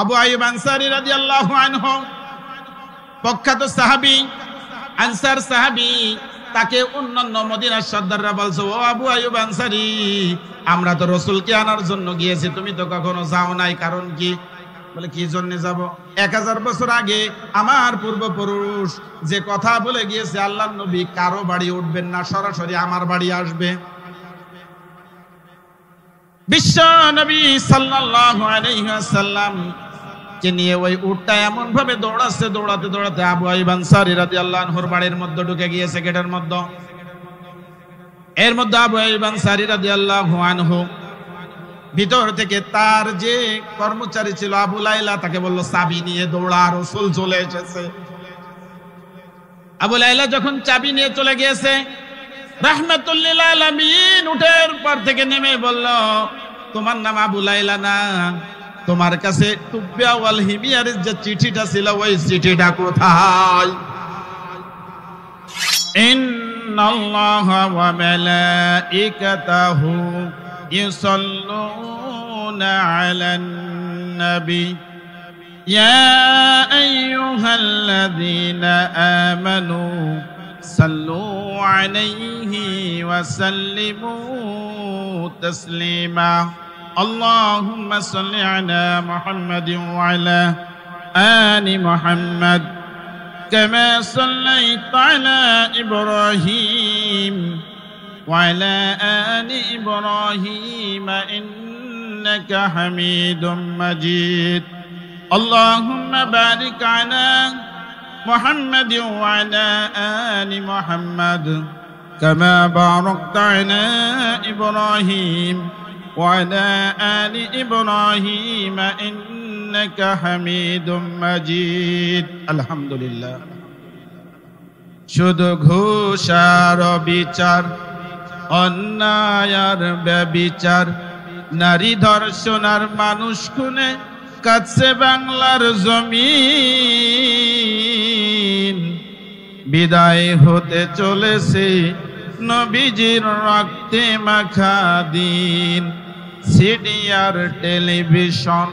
আবু আইয়ুব আনসারী রাদিয়াল্লাহু আনহু প্রখ্যাত সাহাবী, আনসার সাহাবী। তাকে অন্যান্য মদিনার সর্দাররা বলছে, ও আবু আইয়ুব আনসারী, আমরা তো রাসূলকে আনার জন্য গিয়েছি, তুমি তো কখনো যাও নাই, কারণ কি? বলে, কি জন্য যাব? 1000 বছর আগে আমার পূর্বপুরুষ যে কথা বলে গিয়েছে, আল্লাহর নবী কারো বাড়ি উঠবেন না, সরাসরি আমার বাড়ি আসবে। বিশ্ব নবী সাল্লাল্লাহু আলাইহি ওয়াসাল্লাম কে নিয়ে ওই উটটা এমন ভাবে দৌড়াচ্ছে, দৌড়াতে দৌড়াতে আবু আইয়ুব আনসারী রাদিয়াল্লাহু আনহুর বাড়ির মধ্যে ঢুকে গিয়েছে, গেটের মধ্যে। এর মধ্যে আবু আইয়ুব আনসারী রাদিয়াল্লাহু আনহু ভিতর থেকে তার যে কর্মচারী ছিল আবু লাইলা, তাকে বলল, চাবি নিয়ে দৌড়া, রাসূল চলে এসেছে। আবু লাইলা যখন চাবি নিয়ে চলে গিয়েছে, রাহমাতুল লিল আলামিন উঠের পর থেকে নেমে বলল, তোমার নাম আবু লাইলা না? তোমার কাছে তুব্বা ওয়াল হিমিয়ারের যে চিঠিটা ছিল, ওই চিঠিটা কোথায়? ইন্নাল্লাহা ওয়া মালাইকাতাহু ইউসাল্লুনা আলান নবী ইয়া আইয়ুহাল্লাযীনা আমানু সাল্লু আলাইহি ওয়া সাল্লিমু তাসলিমা। আল্লাহুম্মা সাল্লি আলা মুহাম্মাদিন ওয়া আলা আলি মুহাম্মাদ কামা সাল্লাইতা আলা ইব্রাহিম ওয়া আলা আলি ইব্রাহিম ইন্নাকা হামিদুম মাজিদ। আল্লাহুম্মা বারিক আলা محمد وعلى آل محمد كما باركت على إبراهيم وعلى آل إبراهيم إنك حميد مجيد الحمد لله শুধু ঘুষার বিচার, অন্যায়ের ব্যভিচার, নারী ধর্ষণ আর মানুষ খুনে কাছে বাংলার জমিন। বিদায় হতে চলেছে নবীজির রক্তে মাখা দিন। সিডি আর টেলিভিশন,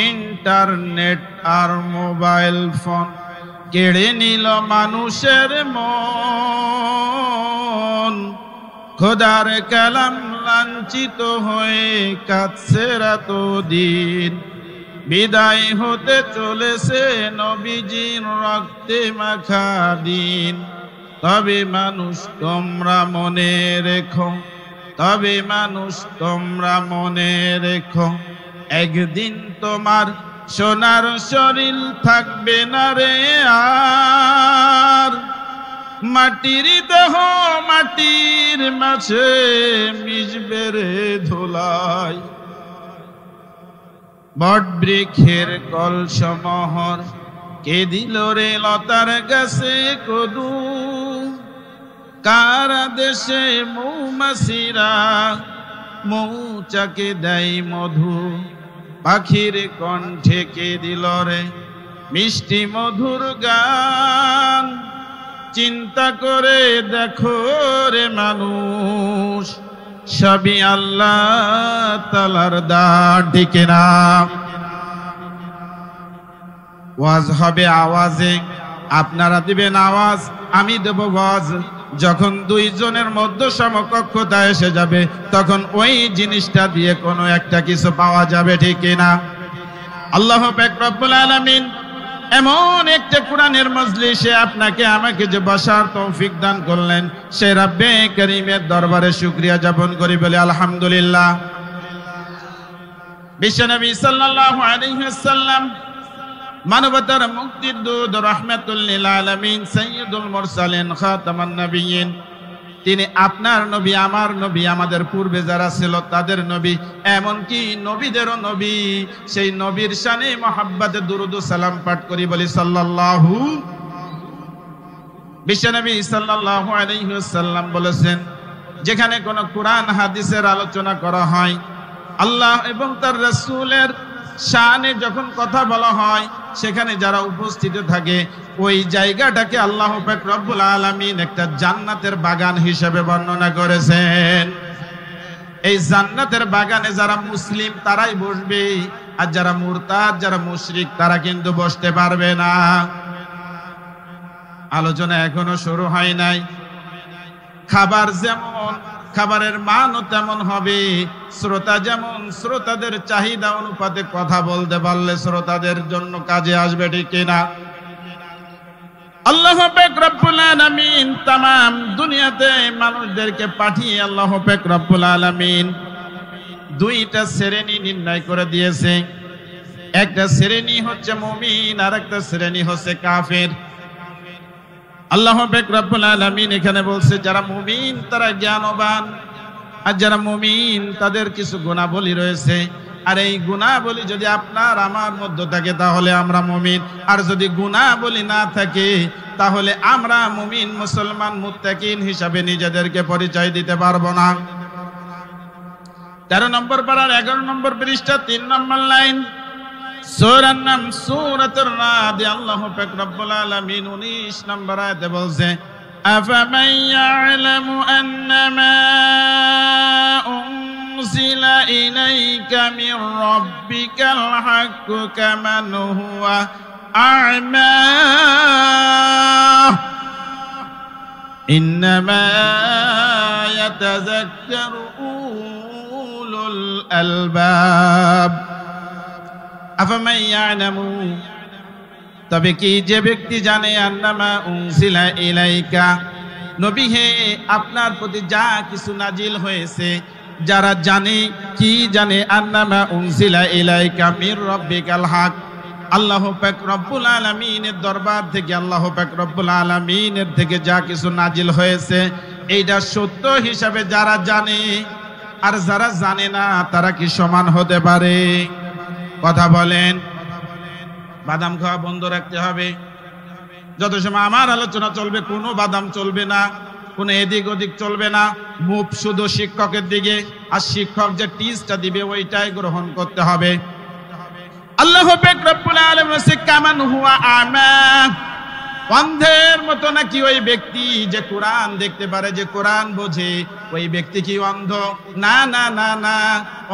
ইন্টারনেট আর মোবাইল ফোন কেড়ে নিল মানুষের মন। খোদার কালাম লাঞ্ছিত হয়ে কাছে এতদিন। বিদায় হতে চলেছে নবীজির রক্তে মাখা দিন। তবে মানুষ তোমরা মনে রেখো, তবে মানুষ তোমরা মনে রেখো, একদিন তোমার সোনার শরীর থাকবে না রে আর। মাটির দেহ মাটির মাঝে মিশবে রে ধুলায়। বট বৃক্ষের কলসমহর কে দিল রে লতার গাছে কদু। কার দেশে মৌমাছিরা মৌচাকে দেয় মধু। পাখির কণ্ঠে কে দিল রে মিষ্টি মধুর গান। চিন্তা করে দেখো রে মানুষ, সবই আল্লাহ তাআলার দান। ঠিক না? ওয়াজ হবে আওয়াজে, আপনারা দিবেন আওয়াজ, আমি দেব ওয়াজ। যখন দুইজনের মধ্যে সমকক্ষতা এসে যাবে, তখন ওই জিনিসটা দিয়ে কোনো একটা কিছু পাওয়া যাবে। ঠিক না? আল্লাহ পাক রব্বুল আলামিন এমন একটা কোরআনের মজলিসে আপনাকে আমাকে যে বসার তৌফিক দান করলেন, সে রব্বে করিমের দরবারে শুকরিয়া জ্ঞাপন করি, বলে আলহামদুলিল্লাহ। বিশ্বনবী সাল্লাল্লাহু আলাইহি ওয়াসাল্লাম মানবতার মুক্তির দূত, রাহমাতুল লিল আলামিন, সাইয়্যিদুল মুরসালিন, খাতামান নবিয়্যিন। তিনি আপনার নবী, আমার নবী, আমাদের পূর্বে যারা ছিল তাদের নবী, এমনকি নবীদেরও নবী। সেই নবীর শানে মুহাব্বতে দুরূদ ও সালাম পাঠ করি, বলি সাল্লাল্লাহু। বিশ্বনবী সাল্লাল্লাহু আলাইহি ওয়াসাল্লাম বলেছেন, যেখানে কোনো কোরআন হাদিসের আলোচনা করা হয়, আল্লাহ এবং তার রাসূলের শানে যখন কথা বলা হয়, সেখানে যারা উপস্থিত থাকে ওই জায়গাটাকে আল্লাহ পাক রব্বুল আলামিন একটা জান্নাতের বাগান হিসেবে বর্ণনা করেছেন। এই জান্নাতের বাগানে যারা মুসলিম তারাই বসবে, আর যারা মুরতাদ, যারা মুশরিক, তারা কিন্তু বসতে পারবে না। আলোচনা এখনো শুরু হয় নাই। খাবার যেমন, খাবারের মানও তেমন হবে। শ্রোতা যেমন, শ্রোতাদের চাহিদা অনুপাতে কথা বলতে পারলে শ্রোতাদের জন্য কাজে আসবে, ঠিক কিনা? আল্লাহ পাক রব্বুল আলামিন তামাম দুনিয়াতে মানুষদেরকে পাঠিয়ে আল্লাহ পাক রব্বুল আলামিন দুইটা শ্রেণী নির্ণয় করে দিয়েছে। একটা শ্রেণী হচ্ছে মুমিন, আর একটা শ্রেণী হচ্ছে কাফের। আল্লাহ পাক রব্বুল আলামিন এখানে বলছে যারা মুমিন তারা জ্ঞানবান, আর যারা মুমিন তাদের কিছু গুণাবলী রয়েছে। আর এই গুণাবলী যদি আপনার আমার মধ্যে থাকে তাহলে আমরা মুমিন, আর যদি গুণাবলী না থাকে তাহলে আমরা মুমিন মুসলমান মুত্তাকিন হিসাবে নিজেদেরকে পরিচয় দিতে পারবো না। 13 নম্বর পারার 11 নম্বর পৃষ্ঠা 3 নম্বর লাইন, সূরার নাম সূরাতুর রাদ। আল্লাহ পাক রব্বুল আলামিন 19 নম্বর আয়াতে বলছে আফামান ইয়ালামু আন্নামা উনজিলা ইলাইকা মির রাব্বিকাল হাক্কু কামান হুয়া আ'মা ইন্নামা ইয়াতাযাক্কারু উলুল আলবাব। আফামান ইয়ালামু, তবে কি যে ব্যক্তি জানে, আন্নামা উনজিলা ইলাইকা, নবী হে আপনার প্রতি যা কিছু নাজিল হয়েছে, যারা জানে, কি জানে, আন্নামা উনজিলা ইলাইকা মির রাব্বিকাল হক, আল্লাহ পাক রব্বুল আলামিনের দরবার থেকে, আল্লাহ পাক রব্বুল আলামিনের থেকে যা কিছু নাজিল হয়েছে এইটা সত্য হিসাবে যারা জানে, আর যারা জানে না তারা কি সমান হতে পারে? কথা বলেন। বাদাম খাওয়া বন্ধ রাখতে হবে। যত সময় আমার আলোচনা চলবে কোনো বাদাম চলবে না, কোনো এদিক ওদিক চলবে না, মুখ শুধু শিক্ষকের দিকে, আর শিক্ষক যে টিচটা দিবে ওইটাই গ্রহণ করতে হবে। আল্লাহ পাক রব্বুল আলামিন কামান হুয়া আমা, অন্ধের মতো নাকি ওই ব্যক্তি যে কোরআন দেখতে পারে, যে কোরআন বোঝে, ওই ব্যক্তি কি অন্ধ? না না না না,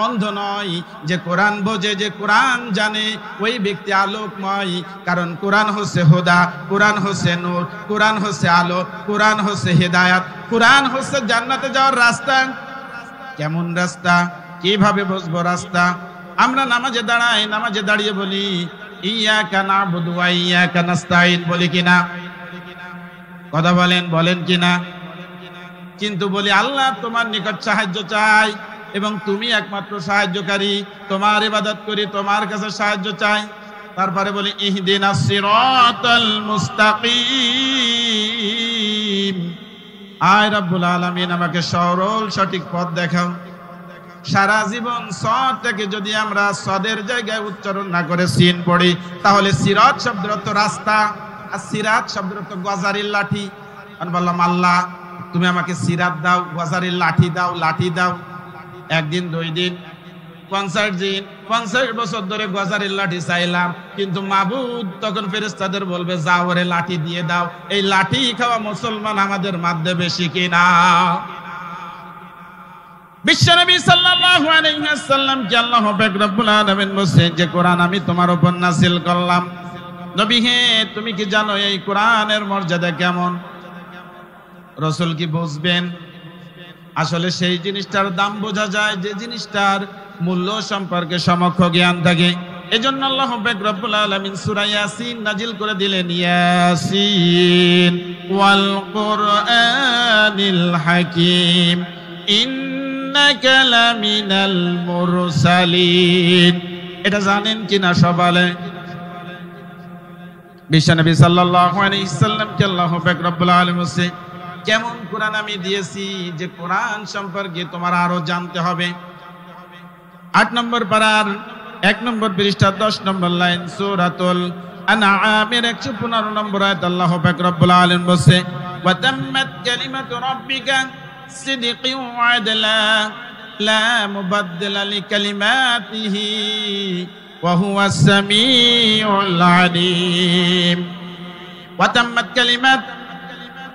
অন্ধ নয়। যে কোরআন বোঝে, যে কোরআন জানে, ওই ব্যক্তি আলোকময়। কারণ কোরআন হচ্ছে হুদা, কোরআন হচ্ছে নূর, কোরআন হচ্ছে আলো, কোরআন হচ্ছে হেদায়াত, কোরআন হচ্ছে জান্নাতে যাওয়ার রাস্তা। কেমন রাস্তা? কিভাবে বুঝবো রাস্তা? আমরা নামাজে দাঁড়াই, নামাজে দাঁড়িয়ে বলি ইয়াকা না'বুদু ওয়া ইয়াকা নাস্তাঈন, বলি কিনা? কথা বলেন, বলেন কিনা? কিন্তু বলি আল্লাহ তোমার নিকট সাহায্য চাই এবং তুমি একমাত্র সাহায্যকারী, তোমার ইবাদত করি, তোমার কাছে সাহায্য চাই। তারপরে বলি ইহদিনাস সিরাতাল মুস্তাকিম, আয় রব্বুল আলামিন আমাকে সরল সঠিক পথ দেখাও। সারা জীবন সদ থেকে যদি আমরা সদের জায়গায় উচ্চারণ না করে সিন পড়ি, তাহলে সিরাত শব্দের অর্থ রাস্তা, আর সিরাত শব্দের অর্থ গজারির লাঠি। আমি বললাম আল্লাহ তুমি আমাকে সিরাত দাও, গজারির লাঠি দাও, লাঠি দাও। একদিন, 2 দিন, 50 দিন, 50 বছর ধরে গজারির লাঠি চাইলাম, কিন্তু মাবুদ তখন ফেরেশতাদের বলবে যাও ওরে লাঠি দিয়ে দাও। এই লাঠি খাওয়া মুসলমান আমাদের মধ্যে বেশি কিনা? বিশ্বনবী সাল্লাল্লাহু আলাইহি ওয়াসাল্লাম কে আল্লাহ পাক রব্বুল আলামিন বলেন যে কোরআন আমি তোমার উপর নাযিল করলাম। নবী হে তুমি কি জানো এই কোরআনের মর্যাদা কেমন? রাসূল কি বুঝবেন? আসলে সেই জিনিসটার দাম বোঝা যায় যে জিনিসটার মূল্য সম্পর্কে সমক্ষ জ্ঞান থাকে। এজন্য আল্লাহ পাক রব্বুল আলামিন সূরা ইয়াসিন নাজিল করে দিলেন, ইয়াসিন ওয়াল কুরআনিল হাকীম ইন্নাকা লামিনাল মুরসালিন। এটা জানেন কিনা সবালে? বিশ্বনবী সাল্লাল্লাহু আলাইহি সাল্লাম কে আল্লাহ পাক রব্বুল আলামিন বলেন কেমন কোরআন আমি দিয়েছি যে কোরআন সম্পর্কে তোমার আরো জানতে হবে। 8 নম্বর পারার 1 নম্বর পৃষ্ঠা 10 নম্বর লাইন, সূরাতুল আনআমের 115 নম্বর আয়াত আল্লাহ পাক রব্বুল আলামিন বলেন ওয়া তাম্মাত কালিমাতু রাব্বিকা সিদকান ওয়া আদলা লা মুবাদদিলা লিকালিমাতিহি ওয়া হুয়াস সামিউল আলিম। ওয়া তাম্মাত কালিমাত,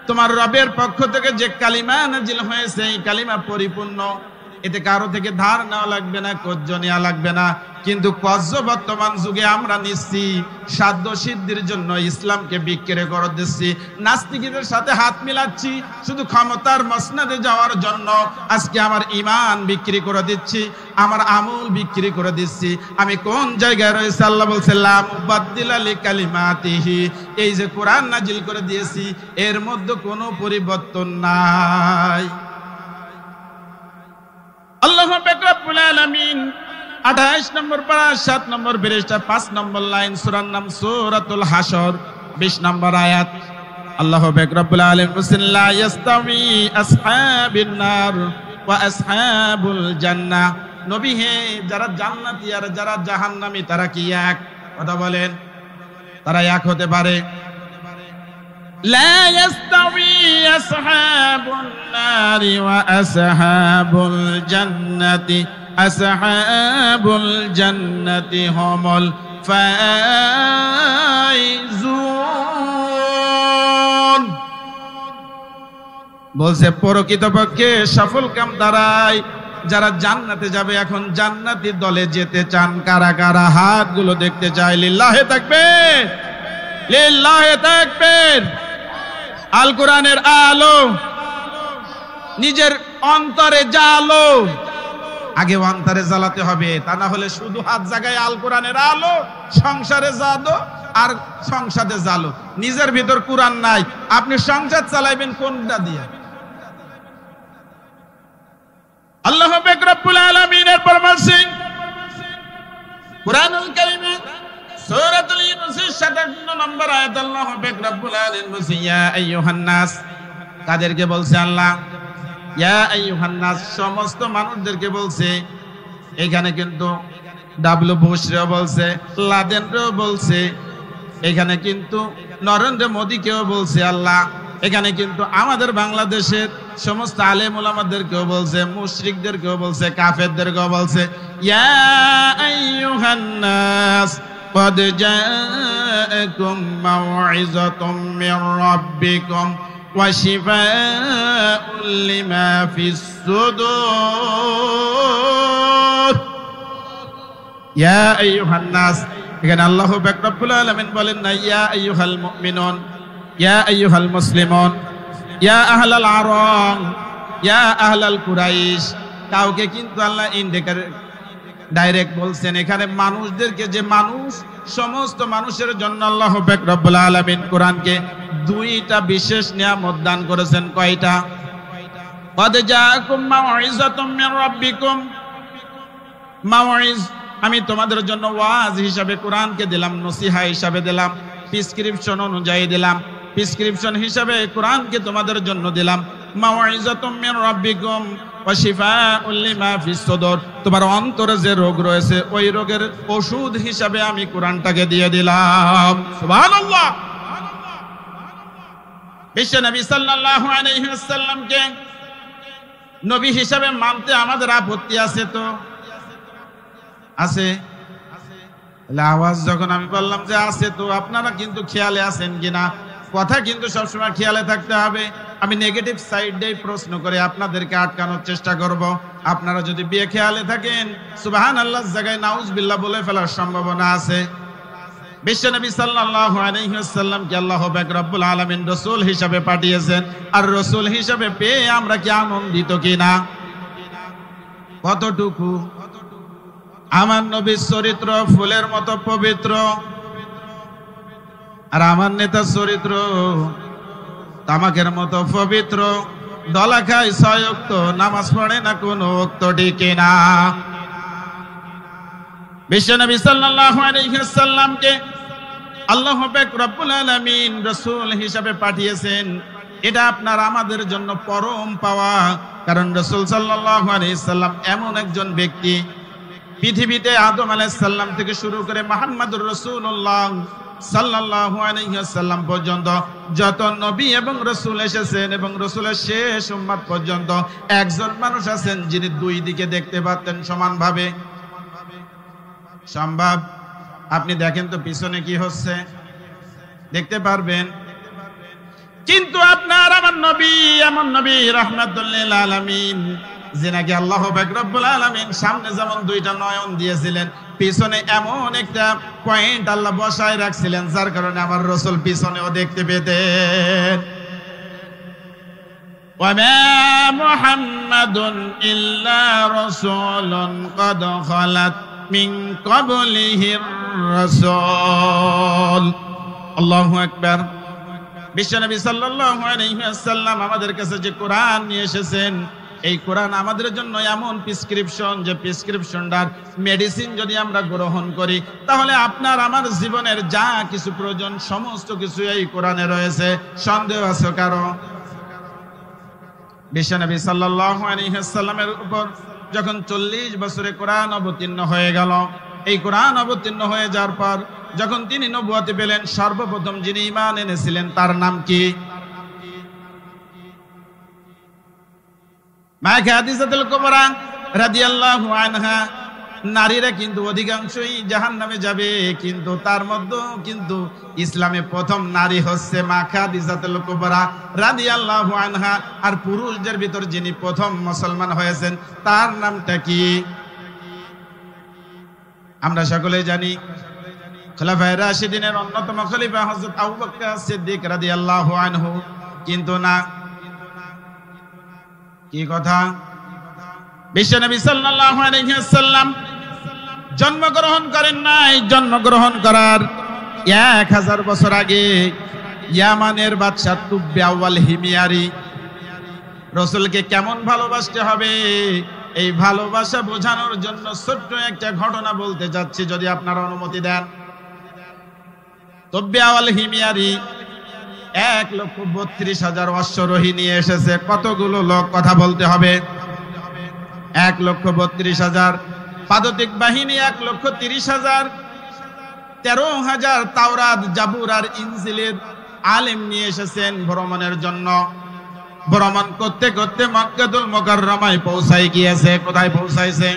তোমার রবের পক্ষ থেকে যে কালিমা নাজিল হয়েছে এই কালিমা পরিপূর্ণ, এতে কারো থেকে ধার নেওয়া লাগবে না, কর্জ নেওয়া লাগবে না। কিন্তু কর্জ বর্তমান যুগে আমরা নিচ্ছি সাধ্য সিদ্ধির জন্য, ইসলামকে বিক্রি করে দিচ্ছি, নাস্তিকদের সাথে হাত মিলাচ্ছি শুধু ক্ষমতার মসনদে যাওয়ার জন্য। আজকে আমার ঈমান বিক্রি করে দিচ্ছি, আমার আমল বিক্রি করে দিচ্ছি। আমি কোন জায়গায় রয়েছে? আল্লাহ বলছে লা মুবাদদিলা লিকালিমাতিহি, এই যে কোরআন নাজিল করে দিয়েছি এর মধ্যে কোনো পরিবর্তন নাই। আল্লাহ পাক রব্বুল আলামিন 28 নম্বর পারা 7 নম্বর পৃষ্ঠা 5 নম্বর লাইন, সূরার নাম সূরাতুল হাসর, 20 নম্বর আয়াত। আল্লাহ পাক রব্বুল আলামিন বলেন লা ইস্তামি আসহাবিন নার ওয়া আসহাবুল জান্নাহ। নবী হে, যারা জান্নাতি আর যারা জাহান্নামী তারা কি এক? কথা বলেন, তারা এক হতে পারে? لا يستوي أصحاب النار وأصحاب الجنة أصحاب الجنة هم الفائزون। বলছে প্রকৃতপক্ষে সফল কাম তারাই যারা জান্নাতে যাবে। এখন জান্নাতি দলে যেতে চান কারা কারা? হাতগুলো দেখতে চাই। লিল্লাহে তাকবীর, লিল্লাহে তাকবীর। আল কোরআনের আলো নিজের অন্তরে জ্বালো, আগে অন্তরে জ্বালাতে হবে, তা না হলে শুধু হাত জাগায় আল কোরআনের আলো, সংসারে জ্বালো আর সংসারে জ্বালো। নিজের ভিতর কোরআন নাই, আপনি সংসার চালাইবেন কোনটা দিয়ে? আল্লাহ পাক রব্বুল আলামিনের পরামর্শে কুরআনুল কারীমে সূরাতুল ইউনূসের 57 নম্বর আয়াত আল্লাহ পাক রব্বুল আলামিন বলেন ইয়া আইয়ুহান নাস। কাদেরকে বলছে আল্লাহ? ইয়া আইয়ুহান নাস, সমস্ত মানুষদেরকে বলছে। এখানে কিন্তু ডাব্লিউ বুশরেও বলছে, লাদেনরেও বলছে, এখানে কিন্তু নরেন্দ্র মোদীকেও বলছে আল্লাহ। এখানে কিন্তু আমাদের বাংলাদেশের সমস্ত আলেম ওলামাদেরকেও বলছে, মুশরিকদেরকেও বলছে, কাফেরদেরকেও বলছে ইয়া আইয়ুহান নাস قد جاءكم موعظة من ربكم وشفاء لما في الصدور يا أيها الناس। এখানে আল্লাহ পাক রব্বুল আলামিন বলেন না ইয়া আইয়ুহাল মুমিনুন, ইয়া আইয়ুহাল মুসলিমুন, ইয়া আহলাল আরং, ইয়া আহলাল কুরাইশ। কাউকে কিন্তু আল্লাহ ডাইরেক্ট বলছেন। এখানে মানুষদেরকে, যে মানুষ, সমস্ত মানুষের জন্য আল্লাহ পাক রব্বুল আলামিন কোরআনকে দুইটা বিশেষ নিয়ামত দান করেছেন। কয়টা? قد جاءكم موعظة من ربكم। মাওয়াইজ, আমি তোমাদের জন্য ওয়াজ হিসাবে কোরআনকে দিলাম, নসিহা হিসাবে দিলাম, প্রেসক্রিপশন অনুযায়ী দিলাম, প্রেসক্রিপশন হিসাবে কোরআনকে তোমাদের জন্য দিলাম। মাওয়াইজাতুম মির রাব্বিকুম ওয়া শিফাউল লিমা ফিস সুদুর, তোমার অন্তরে যে রোগ রয়েছে ওই রোগের ওষুধ হিসাবে আমি কোরআনটাকে দিয়ে দিলাম। সুবহানাল্লাহ। বিশ্ব নবী সাল্লাল্লাহু আলাইহি ওয়াসাল্লামকে নবী হিসাবে মানতে আমাদের আপত্তি আছে? তো আছে। আওয়াজ যখন আমি বললাম যে আছে, তো আপনারা কিন্তু খেয়ালে আছেন কিনা? কথা কিন্তু সবসময় খেয়ালে থাকতে হবে। আমি নেগেটিভ সাইড দিয়ে প্রশ্ন করে আপনাদেরকে আটকানোর চেষ্টা করব। আপনারা যদি বেখেয়ালে থাকেন, সুবহানাল্লাহ জায়গায় নাউজুবিল্লাহ বলে ফেলার সম্ভাবনা আছে। বিশ্বনবী সাল্লাল্লাহু আলাইহি ওয়াসাল্লামকে আল্লাহ পাক রব্বুল আলামিন রাসূল হিসাবে পাঠিয়েছেন। আর রাসূল হিসাবে পেয়ে আমরা কি আনন্দিত কিনা? কতটুকু? আমার নবীর চরিত্র ফুলের মতো পবিত্র, আর আমার নেতার চরিত্র তামাকের মতো পবিত্র। দলা খায় 6 ওয়াক্ত, নামাজ পড়ে না কোনো ওয়াক্ত, ঠিক না? বিশ্বনবী সাল্লাল্লাহু আলাইহি ওয়াসাল্লামকে আল্লাহ পাক রব্বুল আলামিন রাসূল হিসাবে পাঠিয়েছেন। এটা আপনার আমাদের জন্য পরম পাওয়া। কারণ রাসূল সাল্লাল্লাহু আলাইহি ওয়াসাল্লাম এমন একজন ব্যক্তি, পৃথিবীতে আদম আলাইহিস সালাম থেকে শুরু করে মুহাম্মদুর রাসূলুল্লাহ সাল্লাল্লাহু আলাইহি ওয়াসাল্লাম পর্যন্ত যত নবী এবং রাসূল এসেছেন এবং রাসূলের শেষ উম্মত পর্যন্ত একজন মানুষ আছেন যিনি দুই দিকে দেখতে পারতেন সমানভাবে। সম্ভব? আপনি দেখেন তো পিছনে কি হচ্ছে, দেখতে পারবেন। কিন্তু আপনার আমার নবী এমন নবী রাহমাতুল লিল আলামিন, যে নাকি আল্লাহ পাক রব্বুল আলামিন সামনে যেমন দুইটা নয়ন দিয়েছিলেন, পিছনে এমন একটা পয়েন্ট আল্লাহ বসায় রাখছিলেন, যার কারণে আমার রাসূল পিছনেও দেখতে পেতেন। ওয়ামা মুহাম্মাদুন ইল্লা রাসূলুন ক্বাদ খালাত মিন ক্বাবলিহির রাসূল। আল্লাহু আকবার। বিশ্বনবী সাল্লাল্লাহু আলাইহি ওয়াসাল্লাম আমাদের কাছে যে কোরআন নিয়ে এসেছেন, এই কোরআন আমাদের জন্য এমন প্রেসক্রিপশন, যে প্রেসক্রিপশনটার মেডিসিন যদি আমরা গ্রহণ করি, তাহলে আপনার আমার জীবনের যা কিছু প্রয়োজন সমস্ত কিছু এই কোরআনে রয়েছে। সন্দেহ আছে কারো? বিশ্বনবী সাল্লাল্লাহু আলাইহি ওয়াসাল্লামের উপর যখন 40 বছরে কোরআন অবতীর্ণ হয়ে গেল, এই কোরআন অবতীর্ণ হয়ে যাওয়ার পর যখন তিনি নবুয়ত পেলেন, সর্বপ্রথম যিনি ঈমান এনেছিলেন তার নাম কি? মা খাদিজাতুল কুবরা রাদিয়াল্লাহু আনহা। নারীরা কিন্তু অধিকাংশই জাহান্নামে যাবে, কিন্তু তার মধ্যে কিন্তু ইসলামে প্রথম নারী হচ্ছে মা খাদিজাতুল কুবরা রাদিয়াল্লাহু আনহা। আর পুরুষদের ভিতর যিনি প্রথম মুসলমান হয়েছেন তার নামটা কি? আমরা সকলেই জানি খলিফায়ে রাশিদিনের অন্যতম খলিফা হযরত আবু বকর সিদ্দিক রাদিয়াল্লাহু আনহু। কিন্তু না, কি কথা? বিশ্বনবী সাল্লাল্লাহু আলাইহি ওয়াসাল্লাম জন্মগ্রহণ করেন নাই। জন্মগ্রহণ করার 1000 বছর আগে ইয়ামানের বাদশা তুব্বে আউয়াল হিমিয়ারি রাসূলকে কেমন ভালোবাসতে হবে, এই ভালোবাসা বোঝানোর জন্য ছোট্ট একটা ঘটনা বলতে যাচ্ছি, যদি আপনারা অনুমতি দেন। তুব্বে আউয়াল হিমিয়ারি 1,32,000 অশ্বরোহী নিয়ে এসেছে। কতগুলো লোক কথা বলতে হবে? 1,32,000। পাদতিক বাহিনী 1,30,000। 13,000 তাওরাত, জাবুর আর ইনজিলের আলেম নিয়ে এসেছেন ভ্রমণের জন্য। ভ্রমণ করতে করতে মক্কাতুল মুকাররমায় পৌঁছায় গিয়েছে। কোথায় পৌঁছাইছে?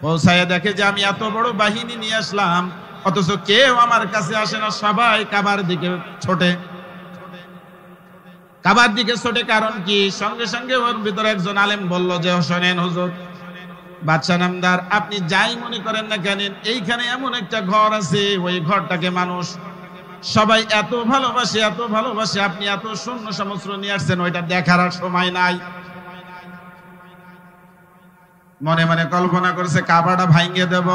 পৌঁছায় দেখে যে আমি এত বড় বাহিনী নিয়ে আসলাম, অথচ কেউ আমার কাছে আসে না, সবাই কাবার দিকে ছোটে। কাবার দিকে ছোটে কারণ কি? সঙ্গে সঙ্গে ওর ভিতরে একজন আলেম বলল যে, শোনেন হুজুর, বাদশা নামদার, আপনি যাই মনে করেন না কেন, এইখানে এমন একটা ঘর আছে, ওই ঘরটাকে মানুষ সবাই এত ভালোবাসে, এত ভালোবাসে, আপনি এত শূন্য সমস্ত নিয়ে আসছেন, ওইটা দেখার আর সময় নাই। মনে মনে কল্পনা করছে কাবাটা ভাঙিয়ে দেব।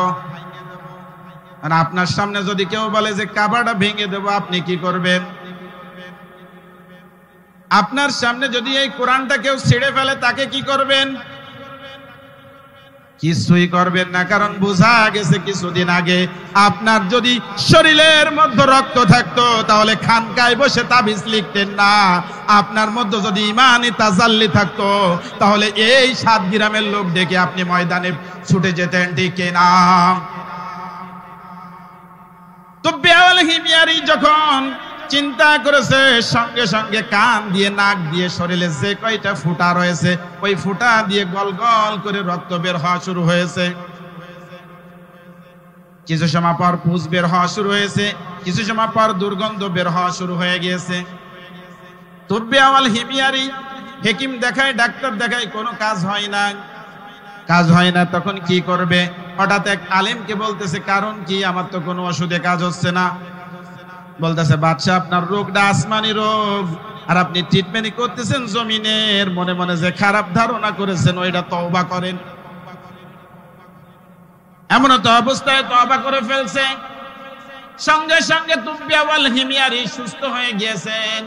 আর আপনার সামনে যদি কেউ বলে যে কাবাটা ভেঙে দেব, আপনি কি করবেন? আপনার সামনে যদি এই কোরআনটা কেউ ছিঁড়ে ফেলে, তাকে কি করবেন? কিছুই করবেন না, কারণ বোঝা গেছে কিছুদিন আগে আপনার যদি শরীরের মধ্যে রক্ত থাকতো তাহলে খানকায় বসে তাবিজ লিখতেন না। আপনার মধ্যে যদি ঈমানি তাজাল্লি থাকতো তাহলে এই 7 গ্রামের লোক ডেকে আপনি ময়দানে ছুটে যেতেন, ঠিক না? তুব্বে আউয়াল হিমিয়ারি যখন চিন্তা করেছে, সঙ্গে সঙ্গে কান দিয়ে, নাক দিয়ে, শরীরে যে কয়টা ফুটা রয়েছে ওই ফুটা দিয়ে গল গল করে রক্ত বের হওয়া শুরু হয়েছে। কিছু সময় পর পুজ বের হওয়া শুরু হয়েছে, কিছু সময় পর দুর্গন্ধ বের হওয়া শুরু হয়ে গিয়েছে। তুব্বে আউয়াল হিমিয়ারি হেকিম দেখায়, ডাক্তার দেখায়, কোনো কাজ হয় না, কাজ হয় না। তখন কি করবে? হঠাৎ এক আলেমকে বলতেছে, কারণ কি? আমার তো কোনো ওষুধে কাজ হচ্ছে না। বলতেছে, বাদশা, আপনার রোগটা আসমানি রোগ, আর আপনি ট্রিটমেন্ট করতেছেন জমিনের। মনে মনে যে খারাপ ধারণা করেছেন ওইটা তওবা করেন। এমন তো অবস্থায় তওবা করে ফেলছে। সঙ্গে সঙ্গে তুব্বে আউয়াল হিমিয়ারি সুস্থ হয়ে গিয়েছেন।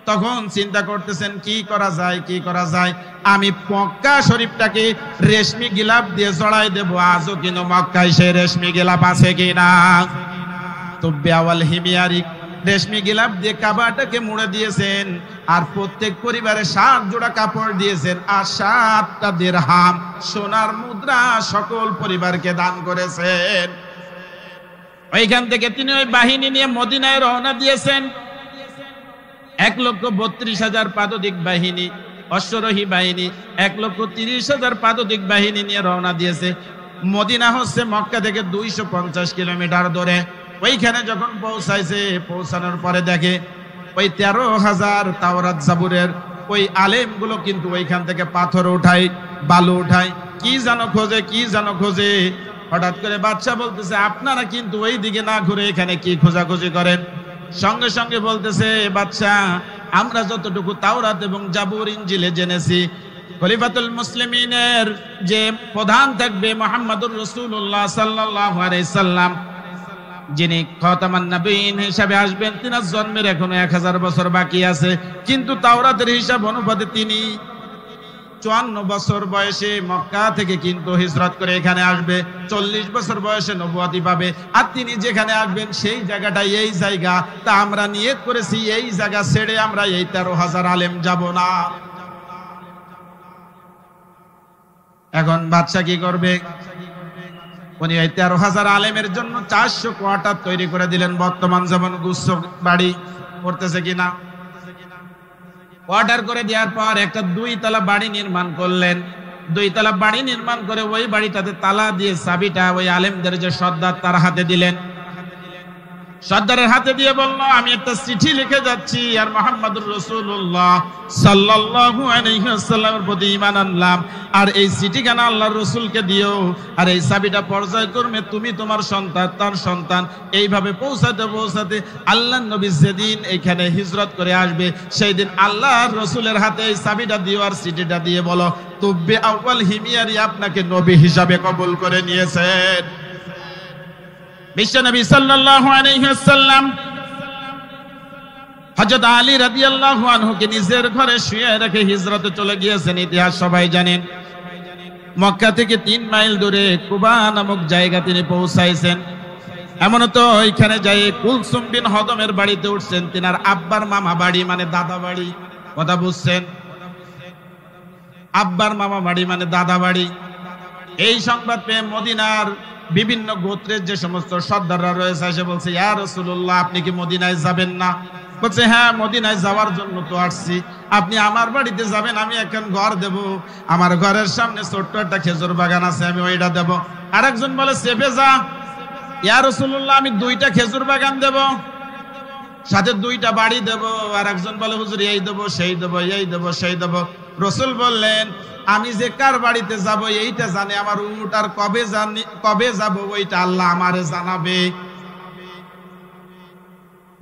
তখন চিন্তা করতেছেন কি করা যায়, কি করা যায়। আমি মক্কা শরীফটাকে রেশমি গিলাপ দিয়ে জড়াই দেব, আজও কিন্তু মক্কায় সেই রেশমি গিলাপ আছে কিনা। তুব্বে আউয়াল হিমিয়ারি রেশমি গিলাপ দিয়ে কাবাটাকে মুড়ে দিয়েছেন, আর প্রত্যেক পরিবারে 7 জোড়া কাপড় দিয়েছেন, আর 7টা দিরহাম সোনার মুদ্রা সকল পরিবারকে দান করেছেন। ওইখান থেকে তিনি ওই বাহিনী নিয়ে মদিনায় রওনা দিয়েছেন। 1,32,000 পাদতিক বাহিনী, অশ্বরোহী বাহিনী 1,30,000 পাদতিক বাহিনী নিয়ে রওনা দিয়েছে। মদিনা হচ্ছে মক্কা থেকে 250 কিলোমিটার দূরে। ওইখানে যখন পৌঁছাইছে, পৌঁছানোর পরে দেখে ওই 13,000 তাওরাত জাবুরের ওই আলেমগুলো কিন্তু ওইখান থেকে পাথর উঠায়, বালু উঠায়, কি যেন খোঁজে। হঠাৎ করে বাদশা বলতেছে, আপনারা কিন্তু ওই দিকে না ঘুরে এখানে কি খোঁজাখুঁজি করেন? সঙ্গে সঙ্গে বলতেছে, বাদশা, আমরা যতটুকু তাওরাত এবং জাবুর ইনজিলে জেনেছি, খলিফাতুল মুসলিমিনের যে প্রধান থাকবে মুহাম্মদুর রাসূলুল্লাহ সাল্লাল্লাহু আলাইহি সাল্লাম, যিনি খাতামান নবীন হিসাবে আসবেন, তিনার জন্মের এখনো 1000 বছর বাকি আছে, কিন্তু তাওরাতের হিসাব অনুপাতে তিনি 54 বছর বয়সে মক্কা থেকে কিন্তু হিজরত করে এখানে আসবে, 40 বছর বয়সে নবুয়তি পাবে। আর তিনি যেখানে আসবেন সেই জায়গাটা এই জায়গা, তা আমরা নিয়ত করেছি এই জায়গা ছেড়ে আমরা এই 13,000 আলেম যাব না। এখন বাদশা কি করবে? উনি ওই 13,000 আলেমের জন্য 400 কোয়ার্টার তৈরি করে দিলেন। বর্তমান যেমন গুচ্ছ বাড়ি করতেছে কিনা, অর্ডার করে দেওয়ার পর একটা 2 তলা বাড়ি নির্মাণ করলেন। 2 তলা বাড়ি নির্মাণ করে ওই বাড়িটাতে তালা দিয়ে চাবিটা ওই আলেমদের যে সর্দার তার হাতে দিলেন। সর্দারের হাতে দিয়ে বলল, আমি একটা চিঠি লিখে যাচ্ছি, আর মুহাম্মদুর রাসূলুল্লাহ সাল্লাল্লাহু আলাইহি ওয়াসাল্লামের প্রতি ঈমান আনলাম, আর এই চিঠিখানা আল্লাহর রাসূলকে দিও, আর এই চাবিটা পর্যায়ক্রমে তুমি, তোমার সন্তান, তার সন্তান, এইভাবে পৌঁছাতে আল্লাহর নবী যেদিন এখানে হিজরত করে আসবে সেই দিন আল্লাহর রাসূলের হাতে এই চাবিটা দিও, আর চিঠিটা দিয়ে বলো, তুব্বে আউয়াল হিমিয়ারি আপনাকে নবী হিসাবে কবুল করে নিয়েছেন। বিশ্বনবী সাল্লাল্লাহু আলাইহি ওয়াসাল্লাম হযরত আলী রাদিয়াল্লাহু আনহুকে নিজের ঘরে শুয়ে রেখে হিজরতে চলে গিয়েছেন। ইতিহাস সবাই জানেন। মক্কা থেকে 3 মাইল দূরে কুবা নামক জায়গা তিনি পৌঁছাইছেন। এমন তো ওইখানে যাই কুলসুম বিন হদমের বাড়িতে উঠছেন, তিনার আব্বার মামা বাড়ি মানে দাদা বাড়ি। কথা বুঝছেন? আব্বার মামা বাড়ি মানে দাদা বাড়ি। এই সংবাদ পেয়ে মদিনার বিভিন্ন গোত্রের যে সমস্ত সর্দাররা রয়েছে এসে বলছে, ইয়া রাসূলুল্লাহ, আপনি কি মদিনায় যাবেন না? বলছে, হ্যাঁ, মদিনায় যাওয়ার জন্য তো আসছি। আপনি আমার বাড়িতে যাবেন, আমি এখন ঘর দেব, আমার ঘরের সামনে ছোট্ট একটা খেজুর বাগান আছে, আমি ওইটা দেব। আরেকজন বলে, চেপে যা। ইয়া রাসূলুল্লাহ, আমি 2টা খেজুর বাগান দেব, সাথে 2টা বাড়ি দেব। আর একজন বলে, হুজুর, এই দেব, সেই দেব, এই দেব, সেই দেব। রাসূল বললেন, আমি যে কার বাড়িতে যাব এইটা জানে আমার উট, আর কবে যাব ওইটা আল্লাহ আমারে জানাবে।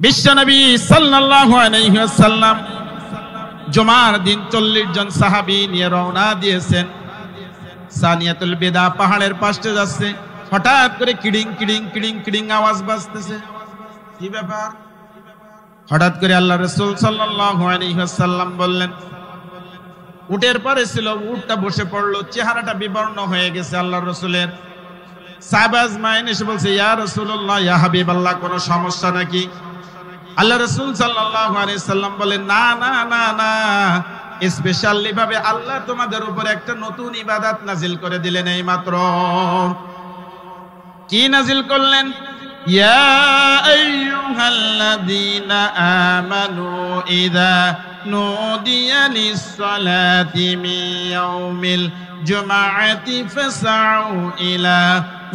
বিশ্বনবী সাল্লাল্লাহু আলাইহি ওয়াসাল্লাম জুমার দিন 40 জন সাহাবী নিয়ে রওনা দিয়েছেন। সানিয়াতুল বিদা পাহাড়ের পাশে যাচ্ছে, হঠাৎ করে কিডিং কিডিং কিডিং কিডিং আওয়াজ বাজতেছে। কি ব্যাপার? হঠাৎ করে আল্লাহ রাসূল সাল্লাল্লাহু আলাইহি ওয়াসাল্লাম বললেন, উটের পরে ছিল, উটটা বসে পড়লো, চেহারাটা বিবর্ণ হয়ে গেছে আল্লাহর রাসূলের। সাহাবা আজমাইন এসে বলছে, ইয়া রাসূলুল্লাহ, ইয়া হাবিবাল্লাহ, কোনো সমস্যা নাকি? আল্লাহ রাসূল সাল্লাল্লাহু আলাইহি সাল্লাম বলেন, না না না না, স্পেশালি ভাবে আল্লাহ তোমাদের উপর একটা নতুন ইবাদত নাজিল করে দিলেন এই মাত্র। কি নাজিল করলেন? ইয়া আইয়ুহাল্লাযীনা আমানু ইযা নুদিয়া লিস-সালাতি মিন ইয়াউমিল জুমআতি ফাসআউ ইলা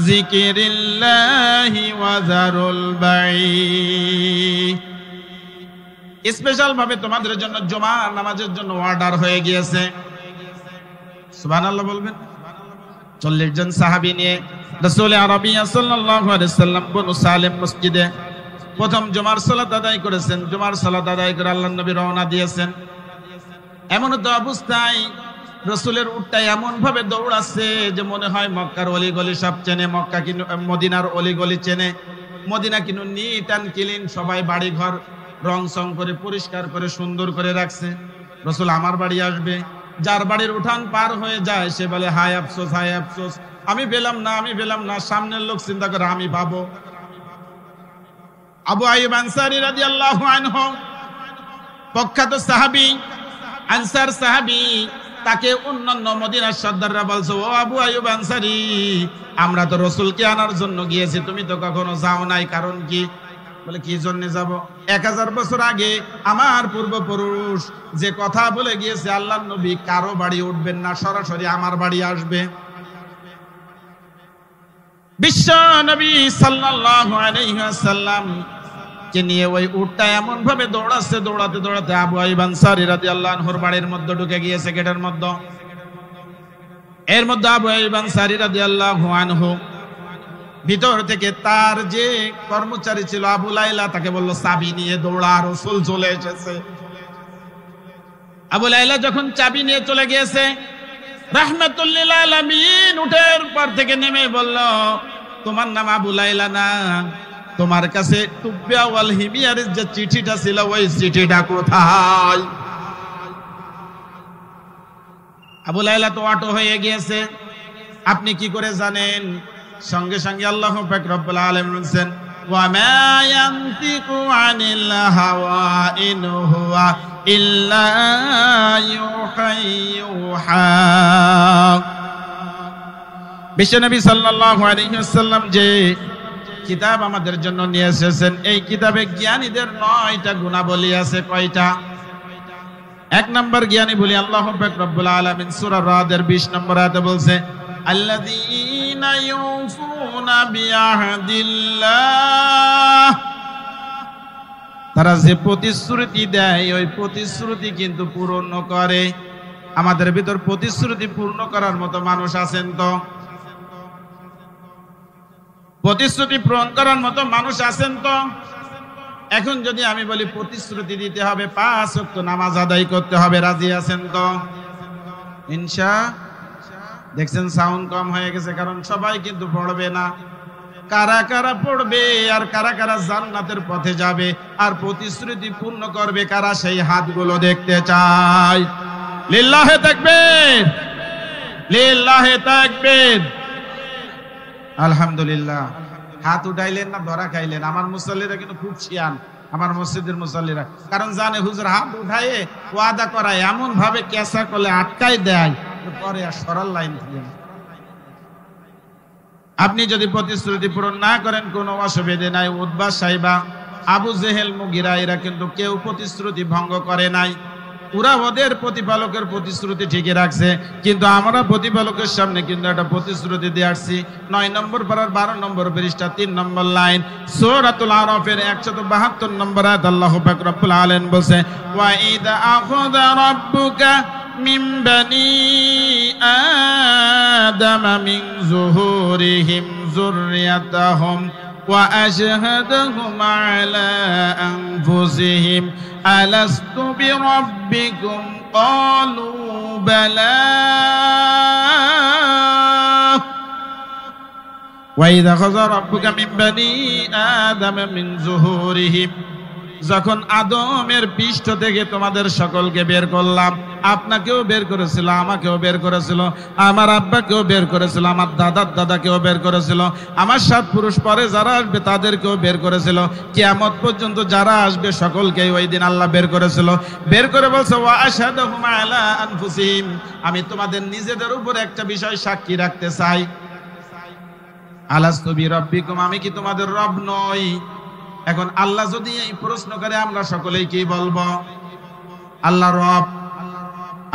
যিকরিল্লাহি ওয়া যারুল বাই'। স্পেশাল ভাবে তোমাদের জন্য জুমা নামাজের জন্য অর্ডার হয়ে গিয়েছে। সুবহানাল্লাহ বলবেন। 40 জন সাহাবী নিয়ে রাসূল আরবিয়া সাল্লাল্লাহু আলাইহি সাল্লাম বনু সালেম মসজিদে প্রথম জুমার সালাত আদায় করেছেন। জুমার সালাত আদায় করে আল্লাহর নবী রওনা দিয়েছেন। এমন তো অবস্থায় রাসূলের উটটা এমন ভাবে দৌড়াচ্ছে যে মনে হয় মক্কার অলিগলি সব চেনে, মক্কা কিন্তু মদিনার অলিগলি চেনে। মদিনা কিন্তু নিট অ্যান্ড ক্লিন, সবাই বাড়ি ঘর রং সং করে পরিষ্কার করে সুন্দর করে রাখছে। রাসূল আমার বাড়ি আসবে, যার বাড়ির উঠান পার হয়ে যায় সে বলে, হায় আফসোস, হায় আফসোস, আমি পেলাম না, আমি পেলাম না। সামনের লোক চিন্তা করে আমি পাবো। আবু আইয়ুব আনসারী রাদিয়াল্লাহু আনহু, প্রখ্যাত সাহাবী, আনসার সাহাবী, তাকে অন্যান্য মদিনার সর্দাররা বলছে, ও আবু আইয়ুব আনসারী, আমরা তো রাসূলকে আনার জন্য গিয়েছি, তুমি তো কখনো যাও নাই, কারণ কি? বলে, কি জন্য যাব? 1000 বছর আগে আমার পূর্বপুরুষ যে কথা বলে গিয়েছে, আল্লাহর নবী কারো বাড়ি উঠবেন না, সরাসরি আমার বাড়ি আসবে। বিশ্ব নবী সাল্লাল্লাহু আলাইহি ওয়াসাল্লাম কে নিয়ে ওই উটটা এমন ভাবে দৌড়াচ্ছে, দৌড়াতে দৌড়াতে আবু আইয়ুব আনসারী রাদিয়াল্লাহু আনহুর বাড়ির মধ্যে ঢুকে গিয়েছে, গেটের মধ্যে। এর মধ্যে আবু আইয়ুব আনসারী রাদিয়াল্লাহু আনহু ভিতর থেকে তার যে কর্মচারী ছিল আবু লাইলা, তাকে বলল চাবি নিয়ে দৌড়া, রাসূল চলে এসেছে। আবু লাইলা যখন চাবি নিয়ে চলে গিয়েছে, রাহমাতুল লিল আলামিন উঠের পর থেকে নেমে বলল, তোমার নাম আবু লাইলা না? তোমার কাছে তুব্বা ওয়াল হিমিয়ারের যে চিঠিটা ছিল, ওই চিঠিটা কোথায়? আবু লাইলা তো অটো হয়ে গিয়েছে। আপনি কি করে জানেন? সঙ্গে সঙ্গে আল্লাহ পাক রব্বুল আলামিন বলেন, ওয়া মা ইয়ানতিকু আনিল হাওয়া ইন হুয়া ইল্লা ইউহা। বিশ্বনবী সাল্লাল্লাহু আলাইহি ওয়াসাল্লাম যে কিতাব আমাদের জন্য নিয়ে এসেছেন, এই কিতাবে জ্ঞানীদের 9টা গুণাবলী আছে। কয়টা? 1 নম্বর জ্ঞানী বলি আল্লাহ পাক রব্বুল আলামিন সূরা রাদের 20 নম্বর আয়াতে বলছে, আল্লাযীনা ইউফুনা বিআহদিল্লাহ, তারা যে প্রতিশ্রুতি দেয় ওই প্রতিশ্রুতি কিন্তু পূরণ করে। আমাদের ভিতর প্রতিশ্রুতি পূর্ণ করার মতো মানুষ আছেন তো? প্রতিশ্রুতি পূরণ করার মতো মানুষ আছেন তো? এখন যদি আমি বলি প্রতিশ্রুতি দিতে হবে, 5 ওয়াক্ত নামাজ আদায় করতে হবে, রাজি আছেন তো? দেখছেন সাউন্ড কম হয়ে গেছে, কারণ সবাই কিন্তু পড়বে না। কারা কারা পড়বে আর কারা কারা জান্নাতের পথে যাবে আর প্রতিশ্রুতি পূর্ণ করবে কারা, সেই হাতগুলো দেখতে চাই। লিল্লাহে তাকবীর, লিল্লাহে তাকবীর। আলহামদুলিল্লাহ। হাত উঠাইলেন না ধরা খাইলেন? আমার মুসল্লিরা কিন্তু খুব শিয়ান, আমার মসজিদের মুসল্লিরা, কারণ জানে হুজুর হাত উঠায়ে ওয়াদা করায়, এমন ভাবে কেসা করলে আটকাই দেয়, পরে আর সরল লাইন থাকে। আপনি যদি প্রতিশ্রুতি পূরণ না করেন কোনো অসুবিধা নাই। উতবা, সাইবা, আবু জেহেল, মুগিরা এরা কিন্তু কেউ প্রতিশ্রুতি ভঙ্গ করে নাই। ওরা ওদের প্রতিপালকের প্রতিশ্রুতি ঠিকই রাখছে, কিন্তু আমরা প্রতিপালকের সামনে কিন্তু একটা প্রতিশ্রুতি দিয়ে আসছি। 9 নম্বর পারার 12 নম্বর পৃষ্ঠা 3 নম্বর লাইন সূরাতুল আরাফের 172 নম্বর আয়াত আল্লাহ পাক রব্বুল আলামিন বলেছে, ওয়া ইযা আখাযা রাব্বুকা মিন বানি আদামা মিন যুহুরিহিম যুররিয়াতাহুম ওয়া আশহাদাহুম আলা আনফুসিহিম আলাস্তু বিরাব্বিকুম ক্বালু বালা ওয়া ইযা আখাযা রাব্বুকা মিন বানি আদামা মিন যুহুরিহিম, যখন আদমের পৃষ্ঠ থেকে তোমাদের সকলকে বের করলাম, আপনাকেও বের করেছিল, আমাকেও বের করেছিল, আমার আব্বাকেও বের করেছিল, আমার দাদার দাদাকেও বের করেছিল, আমার 7 পুরুষ পরে যারা আসবে তাদেরকেও বের করেছিল, কিয়ামত পর্যন্ত যারা আসবে সকলকেই ওই দিন আল্লাহ বের করেছিল। বের করে বলছে, ওয়া আশহাদুহুম আলা আনফুসিহিম, আমি তোমাদের নিজেদের উপর একটা বিষয় সাক্ষী রাখতে চাই। আলাস্তু বিরাব্বিকুম, আমি কি তোমাদের রব নই? এখন আল্লাহ যদি এই প্রশ্ন করে, আমরা সকলেই কি বলবো? আল্লাহ রব,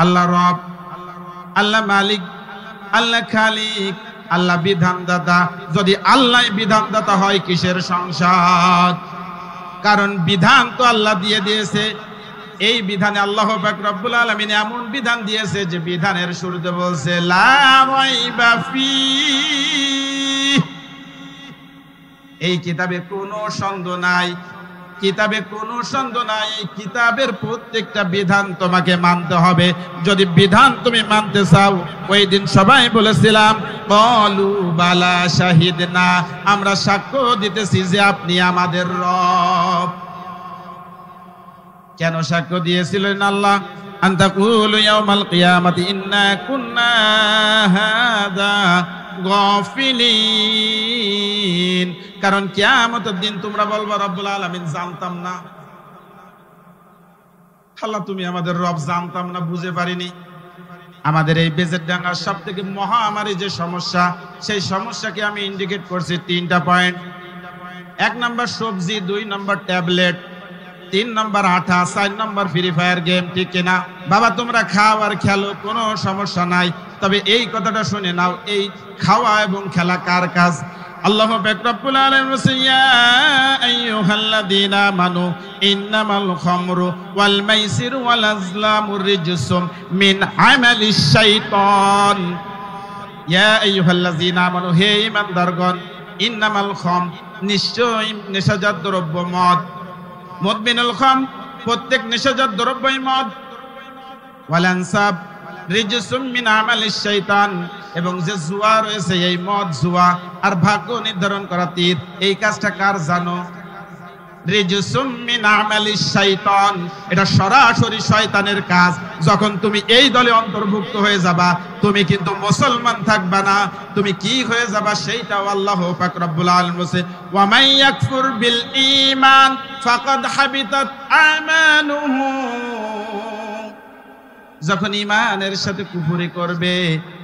আল্লাহ রব, আল্লাহ মালিক, আল্লাহ খালিক, আল্লাহ বিধানদাতা। যদি আল্লাহ বিধানদাতা হয়, কিসের সংসার? কারণ বিধান তো আল্লাহ দিয়ে দিয়েছে। এই বিধানে আল্লাহ পাক রব্বুল আলামিন এমন বিধান দিয়েছে যে বিধানের শুরুতে বলছে, লা রাইবা ফীহ, এই কিতাবে কোনো সন্দেহ নাই, কিতাবে কোনো সন্দেহ নাই। এই কিতাবের প্রত্যেকটা বিধান তোমাকে মানতে হবে। যদি বিধান তুমি মানতে চাও, ওই দিন সবাই বলেছিলাম ক্বালু বালা শাহিদনা, আমরা সাক্ষ্য দিতেছি যে আপনি আমাদের রব। কেন সাক্ষ্য দিয়েছিলেন আল্লাহ? আন তাকুলু ইয়াউমাল কিয়ামাতি ইন্না কুন্না হাদা গাফিলিন, কারণ কিয়ামতের দিন তোমরা বলবা রব্বুল আলামিন জানতাম না। আল্লাহ তুমি আমাদের রব জানতাম না, বুঝে পারিনি। আমাদের এই বেজেরডাঙ্গার সবথেকে মহামারী যে সমস্যা, সেই সমস্যাকে আমি ইন্ডিকেট করছি 3টা পয়েন্ট। 1 নম্বর সবজি, 2 নম্বর ট্যাবলেট, 3 নম্বর আঠা, 4 নম্বর ফ্রি ফায়ার গেম। ঠিক কিনা বাবা? তোমরা খাও আর খেলো, কোনো সমস্যা নাই, তবে এই কথাটা শুনে নাও, এই খাওয়া এবং খেলা কার কাজ? আল্লাহ পাক রব্বুল আলামিন বলেন ইয়া আইয়ুহাল্লাযীনা আমানু ইন্নামাল খামরু ওয়াল মাইসিরু ওয়াল আজলামু রিজসুম মিন আমালিশ শাইতান। ইয়া আইয়ুহাল্লাযীনা আমানু, হে ঈমানদারগণ, ইন্নামাল খাম, নিশ্চয় নেশাজাত দ্রব্য মদ, মুদমিনুল খাম, প্রত্যেক নেশাজাত দ্রব্যই মদ, ওয়াল আনসাব রিজসুম মিন আমালিশ শাইতান, এবং যে জুয়া রয়েছে এই মদ, জুয়া আর ভাগ্য নির্ধারণ করা তীর, এই কাজটা কার জানো? রিজসুম মিন আমালিশ শাইতান, এটা সরাসরি শয়তানের কাজ। যখন তুমি এই দলে অন্তর্ভুক্ত হয়ে যাবা, তুমি কিন্তু মুসলমান থাকবা না, তুমি কি হয়ে যাবা সেইটাও আল্লাহ পাক রব্বুল আলামিন বলেছে ওয়া মান ইয়াকফুর বিল ঈমান ফাকাদ হাবিতাত আমালুহু। যখন ঈমানের সাথে কুফরি করবে,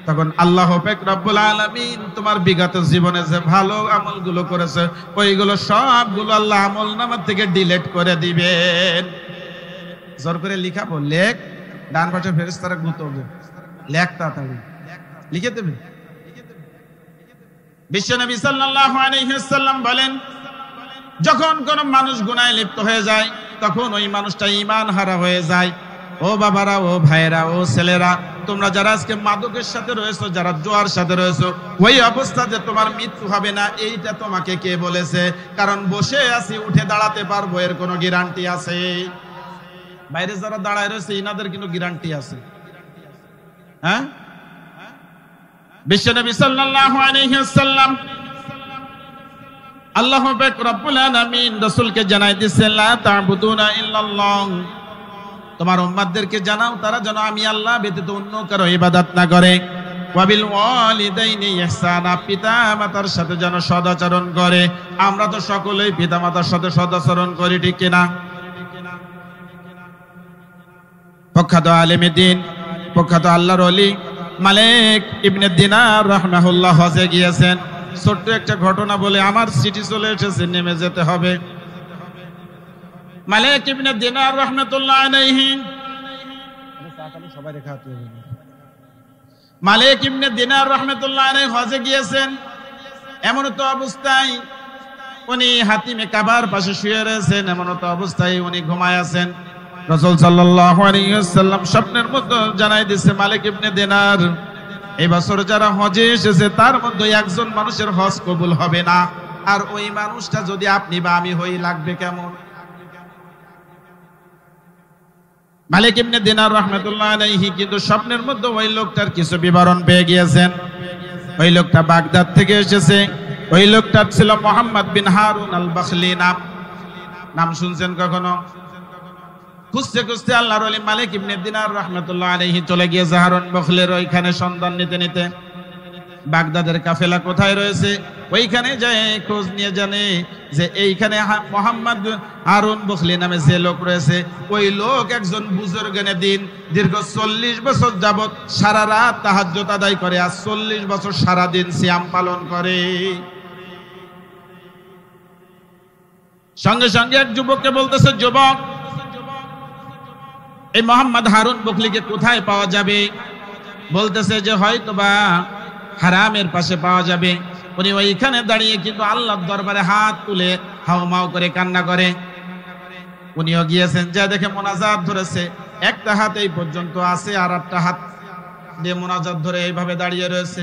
তখন আল্লাহ পাক রব্বুল আলামিন তোমার বিগত জীবনে যে ভালো আমলগুলো করেছে ওইগুলো সবগুলো আল্লাহ আমলনামা থেকে ডিলিট করে দিবেন। জোর করে লিখাবো, লেখ, ডান পাশে ফেরেশতারা গুতবে, লেখ তাড়াতাড়ি লিখে দেবে। বিশ্বনবী সাল্লাল্লাহু আলাইহি ওয়াসাল্লাম বলেন, যখন কোন মানুষ গুনাহে লিপ্ত হয়ে যায়, তখন ওই মানুষটা ঈমান হারা হয়ে যায়। ও বাবারা, ও ভাইরা, ও ছেলেরা, তোমরা যারা আজকে মাদকের সাথে রয়েছো, যারা জোয়ার সাথে রয়েছো, ওই অবস্থাতে তোমার মৃত্যু হবে না, এইটা তোমাকে কে বলেছে? কারণ বসে আছি, উঠে দাঁড়াতে পারবো, এর কোনো গ্যারান্টি আছে? বাইরে যারা দাঁড়ায় রয়েছে ইনাদের কিন্তু গ্যারান্টি আছে। হ্যাঁ, বিশ্বনবী সাল্লাল্লাহু আলাইহি ওয়াসাল্লাম, আল্লাহ পাক রব্বুল আলামিন রাসূলকে জানাই দিয়েছেন, লা তা'বুদুনা ইল্লাল্লাহ, তোমার উম্মতদেরকে জানাও তারা যেন আমি আল্লাহ ব্যতীত অন্য কারো ইবাদত না করে। ওয়াবিল ওয়ালিদাইনি ইহসানা, পিতা মাতার সাথে যেন সদাচরণ করে। আমরা তো সকলেই পিতা মাতার সাথে সদাচরণ করি, ঠিক কিনা? প্রখ্যাত আলেমে দ্বীন, প্রখ্যাত আল্লাহর ওলি মালিক ইবনে দিনার রাহমাহুল্লাহ হজে গিয়েছেন। ছোট্ট একটা ঘটনা বলে আমার সিটি চলে এসেছে, নেমে যেতে হবে। মালিক ইবনে দিনার রাহমাতুল্লাহ আলাইহি, মালিক ইবনে দিনার রাহমাতুল্লাহ আলাইহি হজে গিয়েছেন। এমন তো অবস্থায় উনি হাতিমে কাবার পাশে শুয়ে রয়েছেন, এমন তো অবস্থায় উনি ঘুমায় আছেন। রাসূল সাল্লাল্লাহু আলাইহি ওয়াসাল্লাম স্বপ্নের মতো জানাই দিয়েছে, মালিক ইবনে দিনার, এই বছর যারা হজে এসেছে তার মধ্যে একজন মানুষের হজ কবুল হবে না, আর ওই মানুষটা যদি আপনি বা আমি হই, লাগবে কেমন? মালিক ইবনে দিনার রাহমাতুল্লাহ আলাইহি কিন্তু স্বপ্নের মধ্যে ওই লোকটার কিছু বিবরণ পেয়ে গিয়েছেন। ওই লোকটা বাগদাদ থেকে এসেছে। ওই লোকটার ছিল মুহাম্মদ বিন হারুন আল বাখলি নাম শুনছেন কখনো? খুঁজতে খুঁজতে আল্লাহর ওলি মালিক ইবনে দিনার রাহমাতুল্লাহ আলাইহি চলে গিয়েছে হারুন বখলের ওইখানে সন্ধান নিতে নিতে। বাগদাদের কাফেলা কোথায় রয়েছে ওইখানে যায় খোঁজ নিয়ে জানে যে এইখানে মোহাম্মদ হারুন বখলি নামে যে লোক রয়েছে, ওই লোক একজন বুজুর্গানে দিন, দীর্ঘ 40 বছর যাবত সারা রাত তাহাজ্জুদ আদায় করে, আর 40 বছর সারা দিন সিয়াম পালন করে। সঙ্গে সঙ্গে এক যুবককে বলতেছে, যুবক, এই মোহাম্মদ হারুন বখলিকে কোথায় পাওয়া যাবে? বলতেছে যে হয়তোবা হারামের পাশে পাওয়া যাবে। উনি ওইখানে দাঁড়িয়ে কিন্তু আল্লাহর দরবারে হাত তুলে হাউমাউ করে কান্না করে। উনিও গিয়েছেন, যা দেখে মোনাজাত ধরেছে, একটা হাত এই পর্যন্ত আছে, আর একটা হাত দিয়ে মোনাজাত ধরে এইভাবে দাঁড়িয়ে রয়েছে।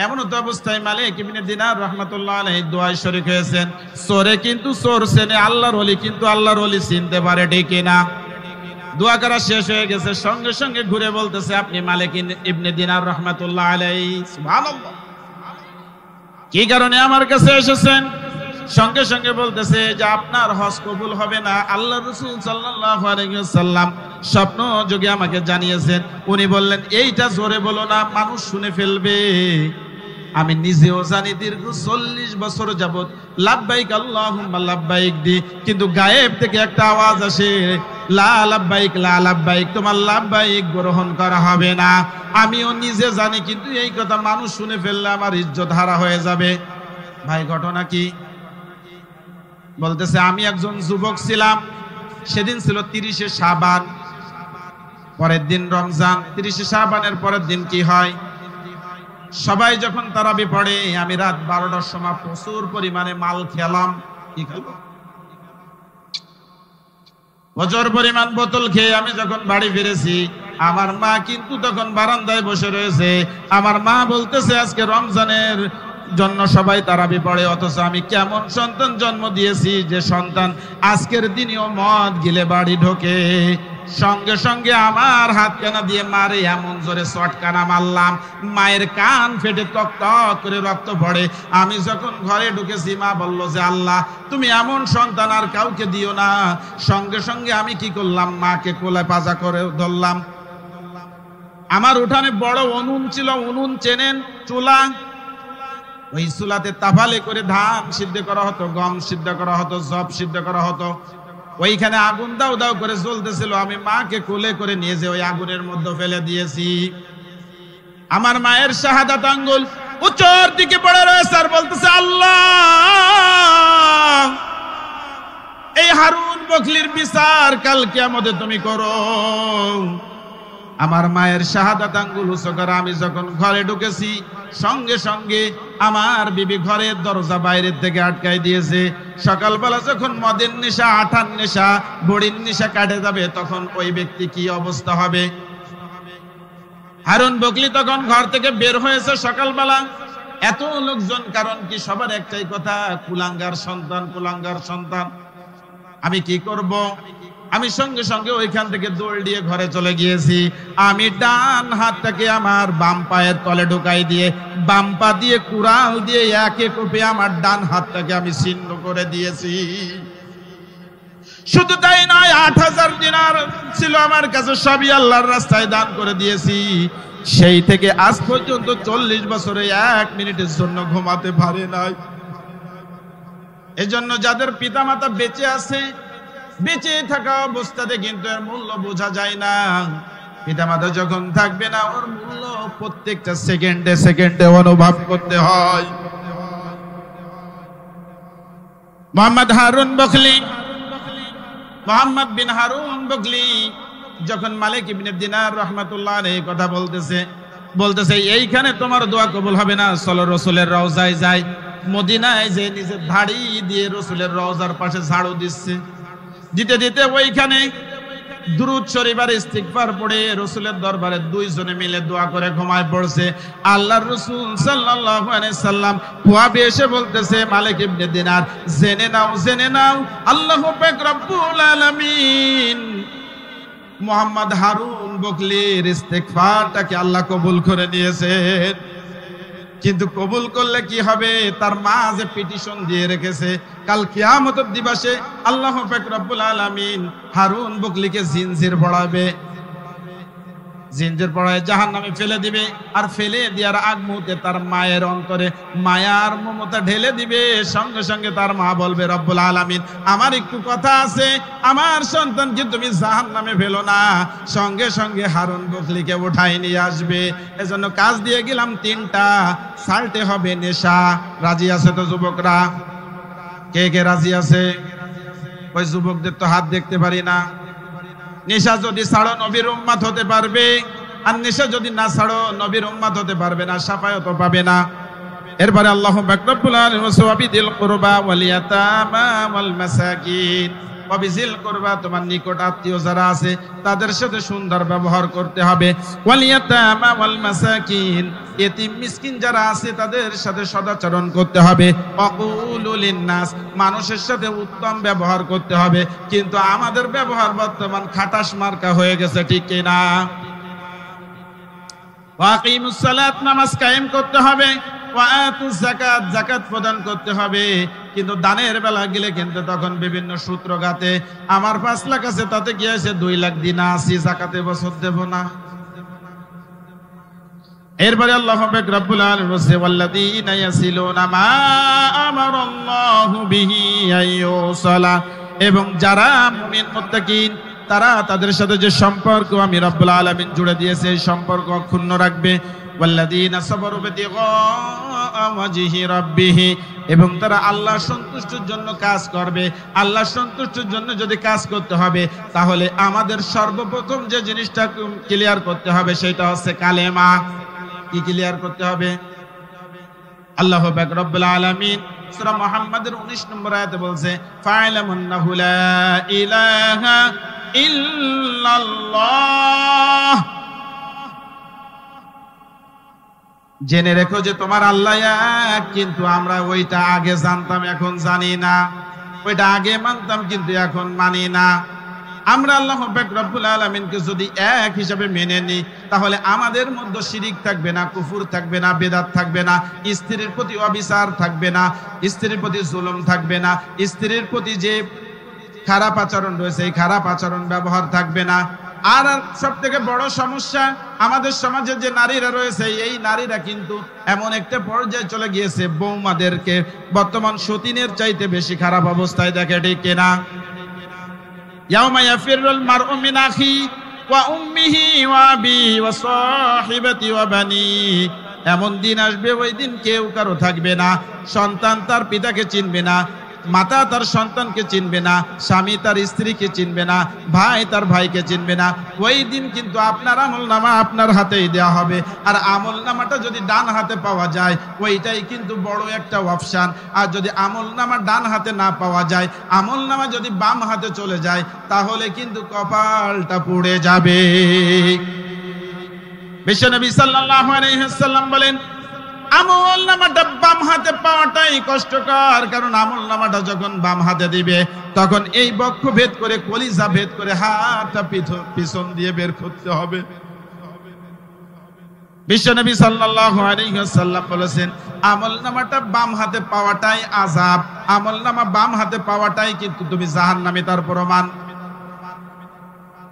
এমন তো অবস্থায় মালিক ইবনে দিনার রাহমাতুল্লাহ আলাইহি দোয়ায় শরীক হয়েছেন। চোরে কিন্তু চোর চেনে, আল্লাহর ওলি কিন্তু আল্লাহর ওলি চিনতে পারে, ঠিক না? দোয়া করা শেষ হয়ে গেছে, সঙ্গে সঙ্গে ঘুরে বলতেছে, আপনি মালিক ইবনে দিনার রাহমাতুল্লাহ আলাইহি, সুবহানাল্লাহ, কি কারণে আমার কাছে এসেছেন? সঙ্গে সঙ্গে বলতেছে যে আপনার হজ কবুল হবে না। আল্লাহ রাসূল সাল্লাল্লাহু আলাইহি ওয়াসাল্লাম স্বপ্ন যোগে আমাকে জানিয়েছেন। উনি বললেন, এইটা জোরে বলো না, মানুষ শুনে ফেলবে। আমি নিজেও জানি দীর্ঘ 40 বছর যাবত লাব্বাইক আল্লাহুম্মা লাব্বাইক দি, কিন্তু গায়েব থেকে একটা আওয়াজ আসে, লা লাব্বাইক লা লাব্বাইক, তোমার লাব্বাইক গ্রহণ করা হবে না। আমিও নিজে জানি, কিন্তু এই কথা মানুষ শুনে ফেললে আমার ইজ্জত হারা হয়ে যাবে। ভাই, ঘটনা কি? বলতেছে, আমি একজন যুবক ছিলাম, সেদিন ছিল 30শে শাবান, পরের দিন রমজান। 30শে শাবানের পরের দিন কি হয়? সবাই যখন তারাবি পড়ে, আমি রাত 12টার সময় প্রচুর পরিমাণে মাল খেলাম। কি খেলাম? প্রচুর পরিমাণ বোতল খেয়ে আমি যখন বাড়ি ফিরেছি, আমার মা কিন্তু তখন বারান্দায় বসে রয়েছে। আমার মা বলতেছে, আজকে রমজানের জন্য সবাই তারাবি পড়ে, অথচ আমি কেমন সন্তান জন্ম দিয়েছি যে সন্তান আজকের দিনেও মদ গিলে বাড়ি ঢোকে। সঙ্গে সঙ্গে আমার হাত কানা দিয়ে মারে এমন জোরে চটকানা মারলাম, মায়ের কান ফেটে টক টক করে রক্ত পড়ে। আমি যখন ঘরে ঢুকেছি, মা বলল যে আল্লাহ তুমি এমন সন্তান আর কাউকে দিও না। সঙ্গে সঙ্গে আমি কি করলাম, মাকে কোলে পাজা করে ধরলাম। আমার উঠানে বড় উনুন ছিল, উনুন চেনেন, চুলা। ওই চুলাতে তাফালে করে ধান সিদ্ধ করা হতো, গম সিদ্ধ করা হতো, জব সিদ্ধ করা হতো। ওইখানে আগুন দাও দাও করে জ্বলতেছিল। আমি মাকে কোলে করে নিয়ে যে ওই আগুনের মধ্যে ফেলে দিয়েছি। আমার মায়ের শাহাদাত আঙ্গুল উচ্চর দিকে পড়ে রয়েছে আর বলতেছে, আল্লাহ এই হারুন বকলির বিচার কাল কিয়ামতে তুমি করো। আমার মায়ের শাহাদাত আঙ্গুল উঁচু করে আমি যখন ঘরে ঢুকেছি, সঙ্গে সঙ্গে আমার বিবি ঘরের দরজা বাইরের থেকে আটকাই দিয়েছে। সকালবেলা যখন মদের নেশা, আঠার নেশা, বড়ির নেশা কাটে যাবে, তখন ওই ব্যক্তি কি অবস্থা হবে। হারুন বকলি তখন ঘর থেকে বের হয়েছে সকালবেলা। এত লোকজন, কারণ কি সবার একটাই কথা, কুলাঙ্গার সন্তান, কুলাঙ্গার সন্তান। আমি কি করব? আমি সঙ্গে সঙ্গে ওইখান থেকে দৌড় দিয়ে ঘরে চলে গিয়েছি। আমি ডান হাতটাকে আমার বাম পায়ের তলে ঢুকাই দিয়ে, বাম পা দিয়ে কুড়াল দিয়ে একে কোপে আমার ডান হাতটাকে আমি ছিন্ন করে দিয়েছি। শুধু তাই নয়, 8000 দিনার ছিল আমার কাছে, সবই আল্লাহর রাস্তায় দান করে দিয়েছি। সেই থেকে আজ পর্যন্ত 40 বছরে 1 মিনিটের জন্য ঘুমাতে পারে নাই। এজন্য যাদের পিতামাতা বেঁচে আছে, বেঁচে থাকা অবস্থাতে কিন্তু এর মূল্য বোঝা যায় না। পিতামাতা যখন থাকবে না, ওর মূল্য প্রত্যেকটা সেকেন্ডে সেকেন্ডে অনুভব করতে হয়। মোহাম্মদ বিন হারুন বকলি যখন মালিক ইবনে দিনার রাহমাতুল্লাহ আলাইহি কথা বলতেছে এইখানে তোমার দোয়া কবুল হবে না, চলো রসুলের রওজায় যাই। মদিনায় যে নিজের ধাড়ি দিয়ে রসুলের রওজার পাশে ঝাড়ু দিতে দিতে ওইখানে দুরূদ শরীফ আর ইস্তিগফার পড়ে রসুলের দরবারে দুইজনে মিলে দোয়া করে ঘুমায় পড়ছে। আল্লাহর রাসূল সাল্লাল্লাহু আলাইহি সাল্লাম খুয়াবে এসে বলতেছে, মালিক ইবনে দিনার, জেনে নাও আল্লাহু পাক রব্বুল আলামিন মুহাম্মদ হারুন বকলির ইস্তিগফারটাকে আল্লাহ কবুল করে নিয়েছেন। কিন্তু কবুল করলে কি হবে, তার মা যে পিটিশন দিয়ে রেখেছে, কাল কিয়ামতের দিবসে আল্লাহ পাক রব্বুল আলামিন হারুন বকলিকে জিনজির পড়াবে, জিনজির পড়ায় জাহান্নামে ফেলে দিবে। আর ফেলে দেওয়ার আগ মুহূর্তে তার মায়ের অন্তরে মায়ার মমতা ঢেলে দিবে। সঙ্গে সঙ্গে তার মা বলবে, রব্বুল আলামিন আমার একটু কথা আছে, আমার সন্তানকে তুমি জাহান্নামে ফেলো না। সঙ্গে সঙ্গে হারুন বকলিকে উঠাই নিয়ে আসবে। এজন্য কাজ দিয়ে গেলাম 3টা, ছাড়তে হবে নেশা। রাজি আছে তো যুবকরা? কে কে রাজি আছে? ওই যুবকদের তো হাত দেখতে পারি না। নেশা যদি ছাড়ো নবীর উম্মত হতে পারবে, আর নেশা যদি না ছাড়ো নবীর উম্মত হতে পারবে না, শাফায়াত পাবে না। এরপরে আল্লাহ পাক রব্বুল আলামিন ওয়াবিদিল কুরবা ওয়াল ইয়াতামা ওয়াল মাসাকিন, ওয়াবিজিল কুরবা তোমার নিকট আত্মীয় যারা আছে তাদের সাথে সুন্দর ব্যবহার করতে হবে। ওয়াল ইয়াতামা ওয়াল মাসাকিন, এতিম মিসকিন যারা আছে তাদের সাথে সদাচরণ করতে হবে। ওয়াকুলু লিন্নাস, মানুষের সাথে উত্তম ব্যবহার করতে হবে। কিন্তু আমাদের ব্যবহার বর্তমান খাটাস মার্কা হয়ে গেছে, ঠিক কি না? ওয়াকিমুস সালাত, নামাজ কায়েম করতে হবে। ওয়াতুজ যাকাত, যাকাত প্রদান করতে হবে। কিন্তু দানের বেলা গেলে কিন্তু তখন বিভিন্ন সূত্রঘাতে আমার 5 লাখ আছে, তাতে কি আছে 2 লাখ দিনা আছি, যাকাতে বছর দেব না। এরপরে আল্লাহ পাক রব্বুল আলামিন বলেছে, ওয়াল্লাযীনা ইয়াসিলুনা মা আমারাল্লাহু বিহি আইয়ুসালা, এবং যারা মুমিন মুত্তাকিন তারা তাদের সাথে যে সম্পর্ক আমি রব্বুল আলামিন জুড়ে দিয়েছে এই সম্পর্ক অক্ষুণ্ণ রাখবে। ওয়াল্লাযীনা সাবারু বিতিগা ওয়াজহি রাব্বিহি, এবং তারা আল্লাহ সন্তুষ্টির জন্য কাজ করবে। আল্লাহ সন্তুষ্টির জন্য যদি কাজ করতে হবে, তাহলে আমাদের সর্বপ্রথম যে জিনিসটা ক্লিয়ার করতে হবে সেটা হচ্ছে কালেমা। কি ক্লিয়ার করতে হবে? আল্লাহ পাক রব্বুল আলামিন সূরা মুহাম্মাদের 19 নম্বর আয়াতে বলছে, ফা'লামুন্নাহু লা ইলাহা ইল্লাল্লাহ, জেনে রেখো যে তোমার আল্লাহ এক, কিন্তু আমরা ওইটা আগে জানতাম এখন জানি না, ওইটা আগে মানতাম কিন্তু এখন মানি না। আমরা আল্লাহ পাক রব্বুল আলামিনকে যদি এক হিসাবে মেনে নিই, তাহলে আমাদের মধ্যে শিরিক থাকবে না, কুফর থাকবে না, বেদাত থাকবে না, স্ত্রীর প্রতি অবিচার থাকবে না, স্ত্রীর প্রতি জুলুম থাকবে না, স্ত্রীর প্রতি যে খারাপ আচরণ রয়েছে এই খারাপ আচরণ ব্যবহার থাকবে না। আর সব থেকে বড় সমস্যা, আমাদের সমাজে যে নারীরা রয়েছে এই নারীরা কিন্তু এমন একটা পর্যায়ে চলে গিয়েছে, বৌমাদেরকে বর্তমান সতীনের চাইতে বেশি খারাপ অবস্থায় দেখে, ঠিক কিনা? ইয়াউমা ইয়াফিরুল মারউ মিন আখি ওয়া উম্মিহি ওয়া আবি ওয়া সাহিবাতি ওয়া বানি, এমন দিন আসবে ওই দিন কেউ কারো থাকবে না, সন্তান তার পিতাকে চিনবে না, মাতা তার সন্তানকে চিনবে না, স্বামী তার স্ত্রীকে চিনবে না, ভাই তার ভাইকে চিনবে না। ওই দিন কিন্তু আপনার আমলনামা আপনার হাতেই দেওয়া হবে, আর আমলনামাটা যদি ডান হাতে পাওয়া যায় ওইটাই কিন্তু বড় একটা অপশন। আর যদি আমলনামা ডান হাতে না পাওয়া যায়, আমলনামা যদি বাম হাতে চলে যায়, তাহলে কিন্তু কপালটা পুড়ে যাবে। বিশ্বনবী সাল্লাল্লাহু আলাইহি ওয়াসাল্লাম বলেন, আমলনামাটা বাম হাতে পাওয়াটাই কষ্টকর, কারণ আমলনামাটা যখন বাম হাতে দিবে তখন এই বক্ষ ভেদ করে, কলিজা ভেদ করে হাতটা পিছন দিয়ে বের করতে হবে। বিশ্বনবী সাল্লাল্লাহু আলাইহি ওয়াসাল্লাম বলেছেন, আমলনামাটা বাম হাতে পাওয়াটাই আযাব, আমলনামা বাম হাতে পাওয়াটাই কিন্তু তুমি জাহান্নামে তার প্রমাণ।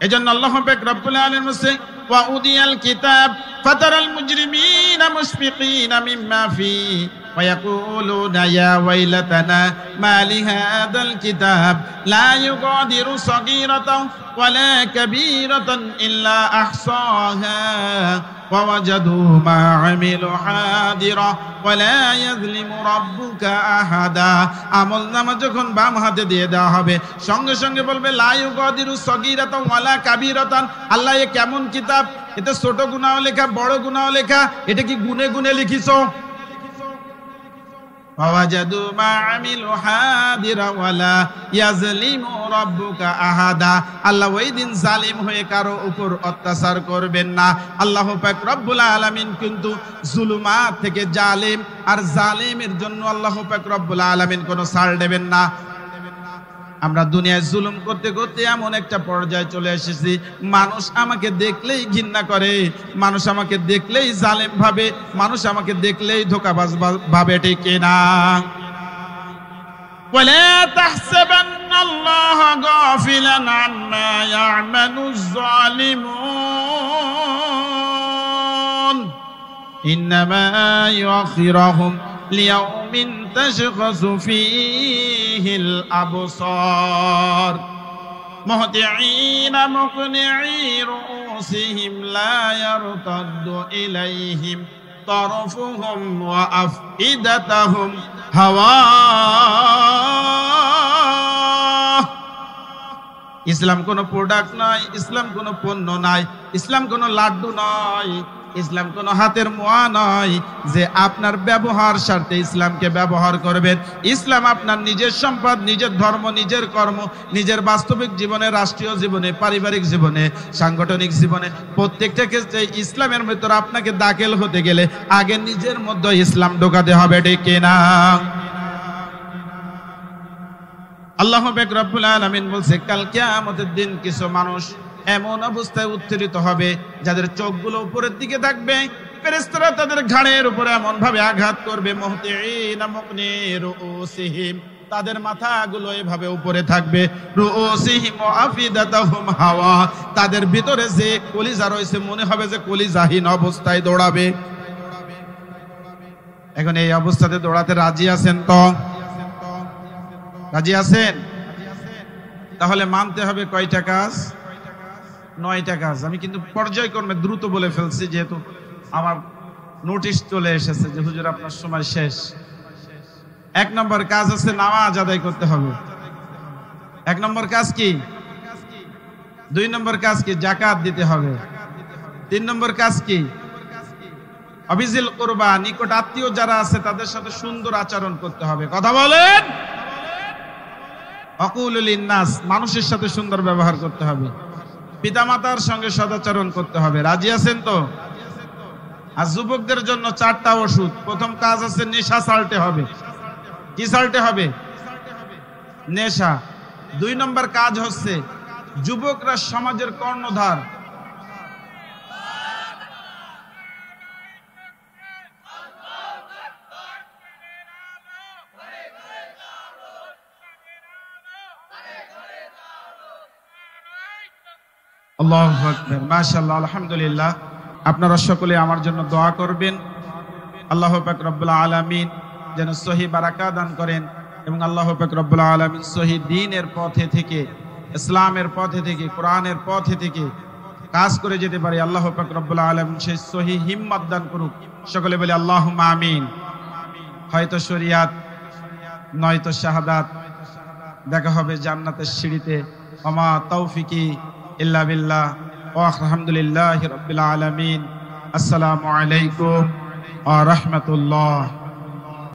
এজন্য আল্লাহ পাক রব্বুল আলামিন বলেন, ওয়া উদিয়াল কিতাব ফাতারাল মুজরিমিনা মুশফিকিনা মিম্মা ফি ওয়া ইয়াকুলুনা ইয়া ওয়াইলাতানা মা লিহাদাল কিতাব লা ইউগাদিরু সাগীরাতান ওয়ালা কাবীরাতান ইল্লা আহসাহা ওয়া ওয়াজাদু মা আমিলু হাদিরা ওয়ালা ইয়াযলিমু রাব্বুকা আহাদা। আমলনামা যখন বাম হাতে দিয়ে দেওয়া হবে, সঙ্গে সঙ্গে বলবে লা ইউগাদিরু সাগীরাতান ওয়ালা কাবীরাতান, আল্লাহ এ কেমন কিতাব, এতে ছোট গুনাহ লেখা, বড় গুনাহ লেখা, এটা কি গুনে গুনে লিখিছো? ওয়াজাদু মা আমিলু হাদিরা ওয়ালা ইয়াযলিমু রাব্বুকা আহাদা। আল্লাহ ওই দিন জালিম হয়ে কারো উপর অত্যাচার করবেন না। আল্লাহ পাক রব্বুল আলামিন কিন্তু জুলুমাত থেকে জালিম, আর জালিমের জন্য আল্লাহ পাক রব্বুল আলামিন কোনো ছাড় দেবেন না। আমরা দুনিয়ায় জুলুম করতে করতে এমন একটা পর্যায়ে চলে এসেছি, মানুষ আমাকে দেখলেই ঘৃণা করে, মানুষ আমাকে দেখলেই জালেম ভাবে, মানুষ আমাকে দেখলেই ধোঁকাবাজ ভাবে, ঠিক না? ওয়ালা তাহসাবান্নাল্লাহা গাফিলান আম্মা ইয়া'মালুজ যালিমুন ইন্নামা ইউআখিরুহুম লিয়াউমিন তাশখাসু ফীহিল আবসার মুহতিঈনা মুকনিঈ রুউসিহিম লা ইয়ারতাদ্দু ইলাইহিম তারফুহুম ওয়া আফইদাতুহুম হাওয়া। ইসলাম কোনো প্রোডাক্ট নয়, ইসলাম কোনো পণ্য নয়, ইসলাম কোনো লাড্ডু নয়, ইসলাম কোনো হাতের মোয়া নয় যে আপনার ব্যবহার স্বার্থে ইসলামকে ব্যবহার করবেন। ইসলাম আপনার নিজের সম্পদ, নিজের ধর্ম, নিজের কর্ম, নিজের বাস্তবিক জীবনে, রাষ্ট্রীয় জীবনে, পারিবারিক জীবনে, সাংগঠনিক জীবনে, প্রত্যেকটা ক্ষেত্রে ইসলামের ভিতরে আপনাকে দাখিল হতে গেলে আগে নিজের মধ্যে ইসলাম ঢোকাতে হবে, ঠিক কিনা? আল্লাহ পাক রব্বুল আলামিন বলছে, কাল কিয়ামতের দিন কিছু মানুষ এমন অবস্থায় উত্থিত হবে যাদের চোখগুলো উপরের দিকে থাকবে, ফেরেশতারা তাদের ঘাড়ের উপরে এমন ভাবে আঘাত করবে, মুহতিঈনা মুকনি রুউসিহিম, তাদের মাথাগুলো এভাবে উপরে থাকবে, রুউসিহিম ওয়া আফিদাতুহুম হাওয়া, তাদের ভিতরে যে কলিজা রয়েছে মনে হবে যে কলিজাহীন অবস্থায় দৌড়াবে। এখন এই অবস্থাতে দৌড়াতে রাজি আছেন তো? রাজি আছেন? তাহলে মানতে হবে কয়টা কাজ? 9টা কাজ। আমি কিন্তু পর্যায়ক্রমে দ্রুত বলে ফেলছি, যেহেতু আমার নোটিশ চলে এসেছে যে হুজুর আপনার সময় শেষ। 1 নম্বর কাজ হচ্ছে নামাজ আদায় করতে হবে। 1 নম্বর কাজ কি? 2 নম্বর কাজ কি? যাকাত দিতে হবে। 3 নম্বর কাজ কি? অবিজিল কুরবা, নিকট আত্মীয় যারা আছে তাদের সাথে সুন্দর আচরণ করতে হবে। কথা বলেন। অকুলুল লিন্নাস, মানুষের সাথে সুন্দর ব্যবহার করতে হবে। পিতামাতার সঙ্গে সদাচরণ করতে হবে। রাজি আছেন তো? আর যুবকদের জন্য 4টা ওষুধ। প্রথম কাজ আছে নেশা ছাড়তে হবে। কি ছাড়তে হবে? নেশা। 2 নম্বর কাজ হচ্ছে যুবকরা সমাজের কর্ণধার। আল্লাহু আকবার, মাশাআল্লাহ, আলহামদুলিল্লাহ। আপনারা সকলে আমার জন্য দোয়া করবেন। আল্লাহ পাক রব্বুল আলামিন যেন সহি বারাকা দান করেন এবং আল্লাহ পাক রব্বুল আলামিন সহি দ্বীনের পথে থেকে, ইসলামের পথে থেকে, কোরআনের পথে থেকে কাজ করে যেতে পারি। আল্লাহ পাক রব্বুল আলামিন সেই সহি হিম্মত দান করুক। সকলে বলি আল্লাহুম্মা আমিন। হয়তো শরিয়াত, নয়তো শাহাদাত। দেখা হবে জান্নাতের সিঁড়িতে। ওমা তৌফিকি ইল্লা বিল্লাহ ওয়া আলহামদুলিল্লাহি রাব্বিল আলামিন। আসসালামু আলাইকুম ওয়া রাহমাতুল্লাহ।